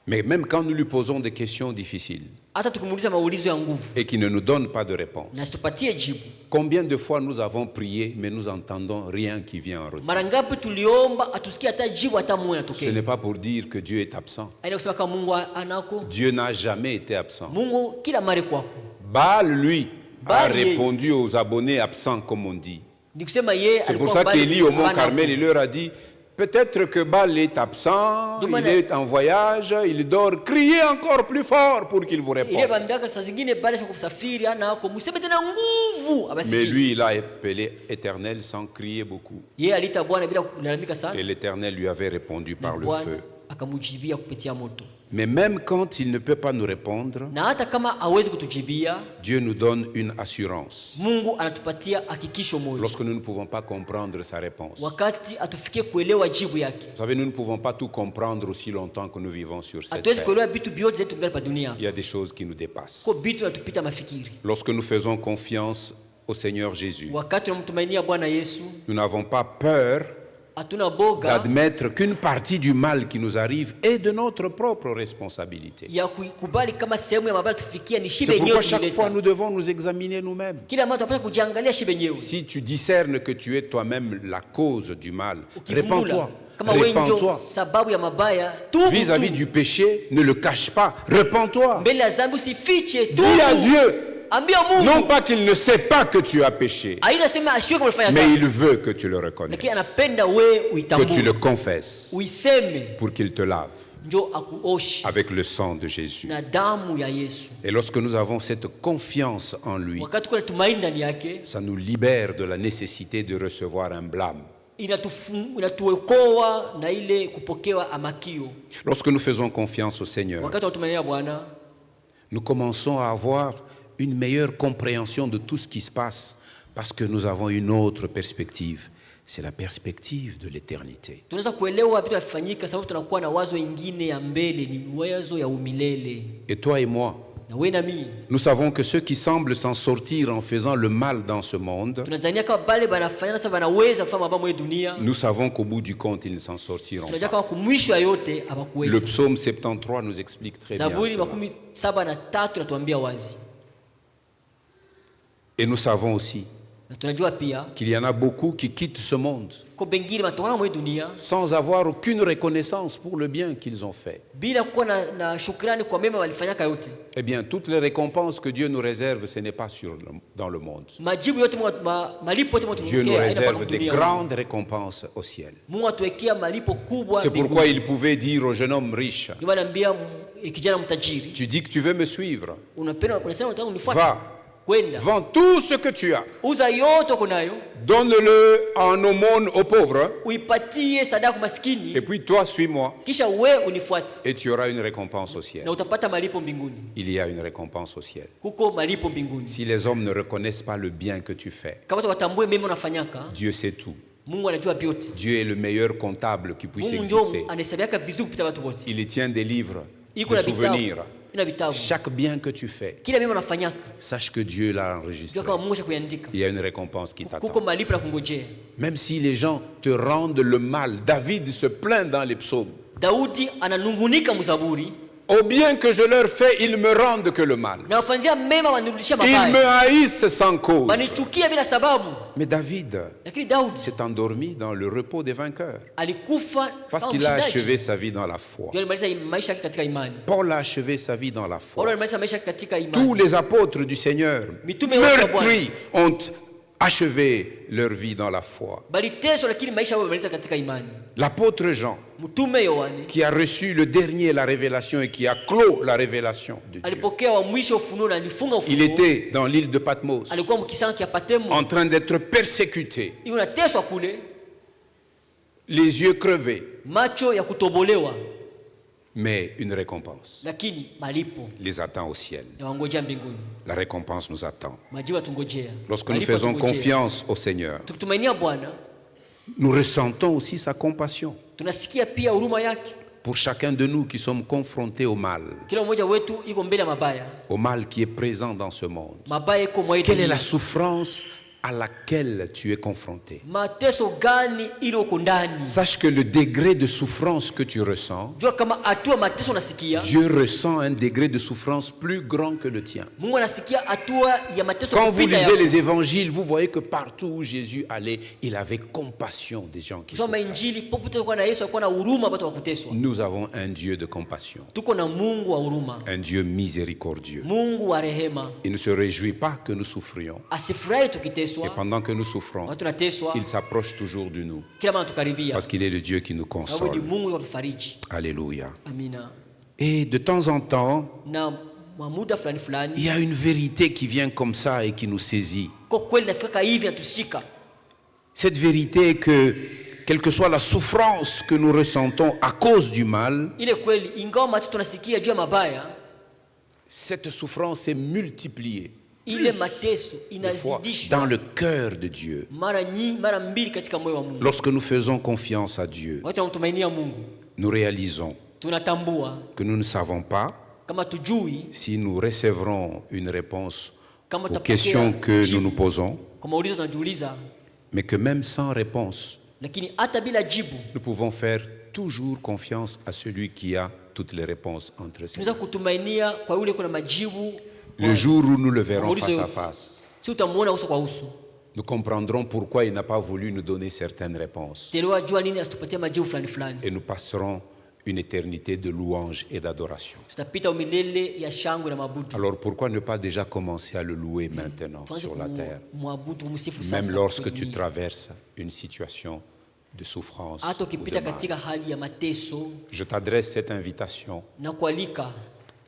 Mais même quand nous lui posons des questions difficiles Hata tukimuuliza maulizo ya nguvu et qu'il ne nous donne pas de réponse, na situpatie jibu, combien de fois nous avons prié mais nous n'entendons rien qui vient en retour? mara ngapi tuliomba atusikie hata jibu hata moja Ce atokee. n'est pas pour dire que Dieu est absent. Aina kusema kama Mungu anako, Dieu n'a jamais été absent. Mungu kila mara kwako. Baal, lui, a Baal, répondu aux abonnés absents, comme on dit. Ni kusema yeye C'est pour alikuwa ça mbali, qu'Élie au mont hana Carmel, huko. il leur a dit, peut-être que Baal est absent, il Demande- est en voyage, il dort, criez encore plus fort pour qu'il vous Ile réponde. bambiaka saa zingine baada ya kusafiri ana hako, mseme tena nguvu Mais abasikie. lui, il a appelé Éternel sans crier beaucoup. Yeye aliita Bwana bila kulalamika Et sana, l'Éternel lui avait répondu par le Bwana feu. akamujibia kupitia moto. Mais même quand il ne peut pas nous répondre, Na hata kama hawezi kutujibia, Dieu nous donne une assurance. Mungu anatupatia hakikisho moja Lorsque nous ne pouvons pas comprendre sa réponse. Vous wakati atufikie kuelewa jibu yake. savez, nous ne pouvons pas tout comprendre aussi longtemps que nous vivons sur cette Hatuwezi terre. kuelewa vitu vyote zetu tungali pa dunia, Il y a des choses qui nous dépassent. kwa vitu natupita mafikiri. Lorsque nous faisons confiance au Seigneur Jésus, Wakati tunamtumainia Bwana Yesu, nous n'avons pas peur hatuna boga d'admettre qu'une partie du mal qui nous arrive est de notre propre responsabilité. ya kuikubali kama sehemu ya mabaya tufikia ni shibe C'est pourquoi yenyewe chaque fois tulileta. nous devons nous examiner nous-mêmes. Kila mara tunapaswa kujiangalia shibe yenyewe. Si tu discernes que tu es toi-même la cause du mal, Ukivumbula répands-toi, kama wewe ndio répands-toi. sababu ya mabaya, tubu Vis-à-vis tu. du péché, ne le cache pas, répands-toi. Mbele ya dhambi usifiche, tubu. Dis à Dieu, Ambia Mungu. non pas qu'il ne sait pas que tu as péché, Haina sema asiwe kama ulifanya mais dhambi. il veut que tu le reconnaisses, Lakini anapenda wewe que tu uitambue. le confesses Uiseme pour qu'il te lave ndio akuoshe avec le sang de Jésus. na damu ya Yesu. Et lorsque nous avons cette confiance en lui, Wakati kuna tumaini ndani yake, ça nous libère de la nécessité de recevoir un blâme. inatuokoa na ile kupokewa amakio. Lorsque nous faisons confiance au Seigneur, Wakati tunatumainia Bwana, nous commençons à avoir une meilleure compréhension de tout ce qui se passe parce que nous avons une autre perspective. C'est la perspective de l'éternité. tunaweza kuelewa vitu vinafanyika sababu tunakuwa na wazo ingine ya mbele, ni wazo ya umilele. Et toi et moi, Na wewe na mimi nous savons que ceux qui semblent s'en sortir en faisant le mal dans ce monde, tunazania kama bale banafanya sasa banaweza kufanya mambo ya dunia, nous savons qu'au bout du compte, ils ne s'en sortiront tunajua pas. kama kumwisho yote Le hawakuweza. psaume 73 nous explique très bien Zaburi cela. 73 natuambia wazi, Et nous savons aussi na tunajua pia qu'il y en a beaucoup qui quittent ce monde kwa bengine matoka mwa dunia sans avoir aucune reconnaissance pour le bien qu'ils ont fait. bila kuwa na shukrani kwa mema walifanyaka yote. Eh bien, toutes les récompenses que Dieu nous réserve, ce n'est pas dans le monde. Majibu yote malipo yote Dieu nous tunapokea réserve des grandes récompenses au ciel. Mungu atuwekea malipo kubwa C'est mbinguni. pourquoi il pouvait dire au jeune homme riche, Ndio anaambia kijana mtajiri, tu dis que tu veux me suivre, unapenda unasema unataka unifuate, va, kwenda vends tout ce que tu as, uza yote uko nayo, donne-le en aumône aux pauvres, uipatie sadaka kwa maskini, et puis toi, suis-moi, kisha wewe unifuate et tu auras une récompense au ciel. na utapata malipo mbinguni. Il y a une récompense au ciel. Kuko malipo mbinguni. Si les hommes ne reconnaissent pas le bien que tu fais, Kama watambue mema unafanyaka, Dieu sait tout. Mungu anajua vyote. Dieu est le meilleur comptable qui puisse Mungu ndio exister. anahesabiaka vizuri kupita watu wote. Il tient des livres, Iko des na vitabu, souvenirs. ina vitabu. Chaque bien que tu fais, Kila mema unafanyaka, sache que Dieu l'a enregistré. ndio kama Mungu ashakuandika. Il y a une récompense qui Kuko t'attend. malipo ya kungojea. Même si les gens te rendent le mal, David se plaint dans les psaumes. Daudi ananungunika mzaburi, Au bien que je leur fais, ils me rendent que le mal. na wafanyia mema wanirudishia Ils me mabaya. haïssent sans cause. Wanichukia bila sababu. Mais David Lakini Daudi s'est endormi dans le repos des vainqueurs alikufa parce kama qu'il a mshindaji. achevé sa vie dans la foi. Ndio alimaliza maisha yake katika imani. Paul a achevé sa vie dans la Paulo foi. alimaliza maisha yake katika Tous imani. les apôtres du Seigneur, Mitume wote wa Bwana meurtris, ont achevé leur vie dans la foi. baliteswa, lakini maisha yao walimaliza katika imani. L'apôtre Jean, Mtume Yohane qui a reçu le dernier la révélation et qui a clos la révélation de Dieu, alipokea wa mwisho ufunuo na alifunga il ufunuo. était dans l'île de Patmos Alikuwa mkisanga kia Patemo, en train d'être persécuté. unateswa kule, les yeux crevés, macho ya kutobolewa, mais une récompense lakini malipo les attend au ciel. yawangojea mbinguni. La récompense nous attend. Majibu yatungojea. Lorsque nous Malipo faisons yatungojea. confiance au Seigneur, Tukitumainia Bwana, nous ressentons aussi sa compassion tunasikia pia huruma yake. pour chacun de nous qui sommes confrontés au mal, Kila mmoja wetu iko mbele ya mabaya. au mal qui est présent dans ce monde. Mabaya iko mwa hii Quelle est dunia. la souffrance à laquelle tu es confronté? Mateso gani ile uko ndani? Sache que le degré de souffrance que tu ressens, Jua kama hatua mateso unasikia, Dieu ressent un degré de souffrance plus grand que le tien. Mungu anasikia hatua ya mateso Quand vous kupita lisez yako. les évangiles, vous voyez que partout où Jésus allait, il avait compassion des gens qui Soma souffrent. Injili, popote kwa na Yesu alikuwa na huruma watu wa kuteswa. Nous avons un Dieu de compassion, Tuko na Mungu wa huruma, un Dieu miséricordieux. Mungu wa rehema. Il ne se réjouit pas que nous souffrions. Asifurahi Et tukiteswa, pendant que nous souffrons, watu nateswa, il s'approche toujours de nous. kila mara tukaribia. Parce qu'il est le Dieu qui nous Sababu ni console. Mungu yatufariji. Alléluia. Amina. Et de temps en temps, Na mwa muda fulani il fulani, y a une vérité qui vient comme ça et qui nous saisit. kwa kweli nafika hivi natushika. Cette vérité est que, quelle que soit la souffrance que nous ressentons à cause du mal, Ile kweli ingawa mateso tunasikia juu ya mabaya, cette souffrance est multipliée ile mateso des fois dans inazidishwa le cœur de Dieu. mara nyingi, mara mbili katika moyo wa Mungu. Lorsque nous faisons confiance à Dieu, Watu wanamtumainia Mungu, nous réalisons tunatambua que nous ne savons pas kama tujui si nous recevrons une réponse kama aux tutapokea questions que jibu nous nous posons, kwa maulizo tunajiuliza, mais que même sans réponse, lakini hata bila jibu nous pouvons faire toujours confiance à celui qui a toutes les réponses entre ses tunaweza mains. kutumainia kwa yule kuna majibu. Le jour où nous le verrons Maulizo face à yote. face, Si utamuona uso kwa uso, nous comprendrons pourquoi il n'a pas voulu nous donner certaines réponses. telewa jua nini asitupatie majibu fulani fulani. Et nous passerons une éternité de louange et d'adoration. Tutapita umilele ya shangwe na mabudu. Alors pourquoi ne pas déjà commencer à le louer maintenant Tuanze sur la terre, kumwabudu, kumsifu sasa. même lorsque kwenye tu dunia. traverses une situation de souffrance Hata ou de ukipita mal. katika hali ya mateso Je t'adresse cette invitation. na kualika,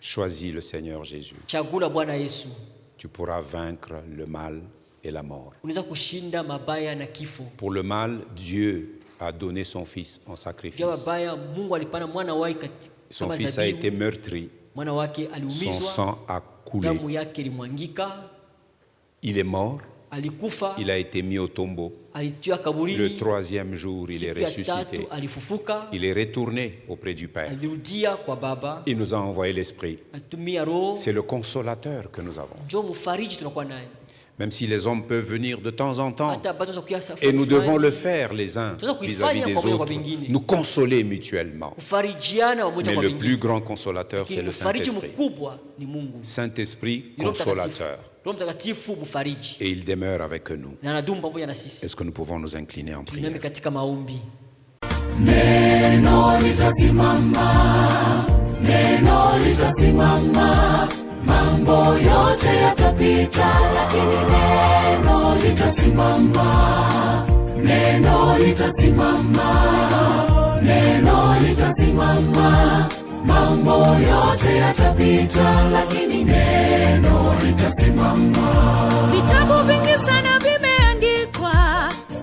Choisis le Seigneur Jésus. chagula Bwana Yesu. Tu pourras vaincre le mal et la mort. Unaweza kushinda mabaya na kifo. Pour le mal, Dieu a donné son Fils en Jua sacrifice. mabaya, Mungu alipana mwana wake Son kama Fils a été zabibu. meurtri, Mwana wake son aliumizwa, sang a coulé. damu yake ilimwangika, Il est mort, alikufa, il a été mis au tombeau. alitiwa Le kaburini. troisième jour, il est Siku ya ressuscité. tatu alifufuka, Il est retourné auprès du Père. alirudia kwa Baba, Il nous a envoyé l'Esprit. alitumia Roho. C'est le consolateur que nous avons. Njoo mfariji tunakuwa naye. Même si les hommes peuvent venir de temps en temps, Hata bado tunakuwa et nous fulani, devons le faire les uns Tunaweza vis-à-vis kuifanya des pamoja kwa autres, wengine. nous consoler mutuellement. kufarijiana wamoja Mais kwa le wengine. plus grand consolateur, c'est Lakini le mfariji Saint-Esprit. mkubwa ni Mungu. Saint-Esprit, Ni Roho Mtakatifu. consolateur. Roho Mtakatifu mfariji Et il demeure avec nous. na anadumu pamoja na sisi. Est-ce que nous pouvons nous incliner en Tuiname prière? katika maombi. Neno litasimama, neno litasimama, mambo yote yatapita, lakini neno litasimama, neno litasimama, neno litasimama, mambo yote yatapita, lakini neno litasimama. Vitabu vingi sana vimeandikwa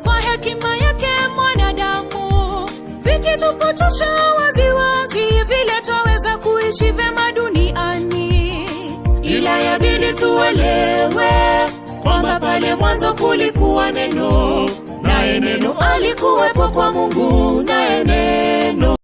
kwa hekima yake mwanadamu, vikitupotosha waziwazi vile twaweza kuishi vyema duniani, ila yabidi tuelewe kwamba pale mwanzo kulikuwa neno, naye neno alikuwepo kwa Mungu, naye neno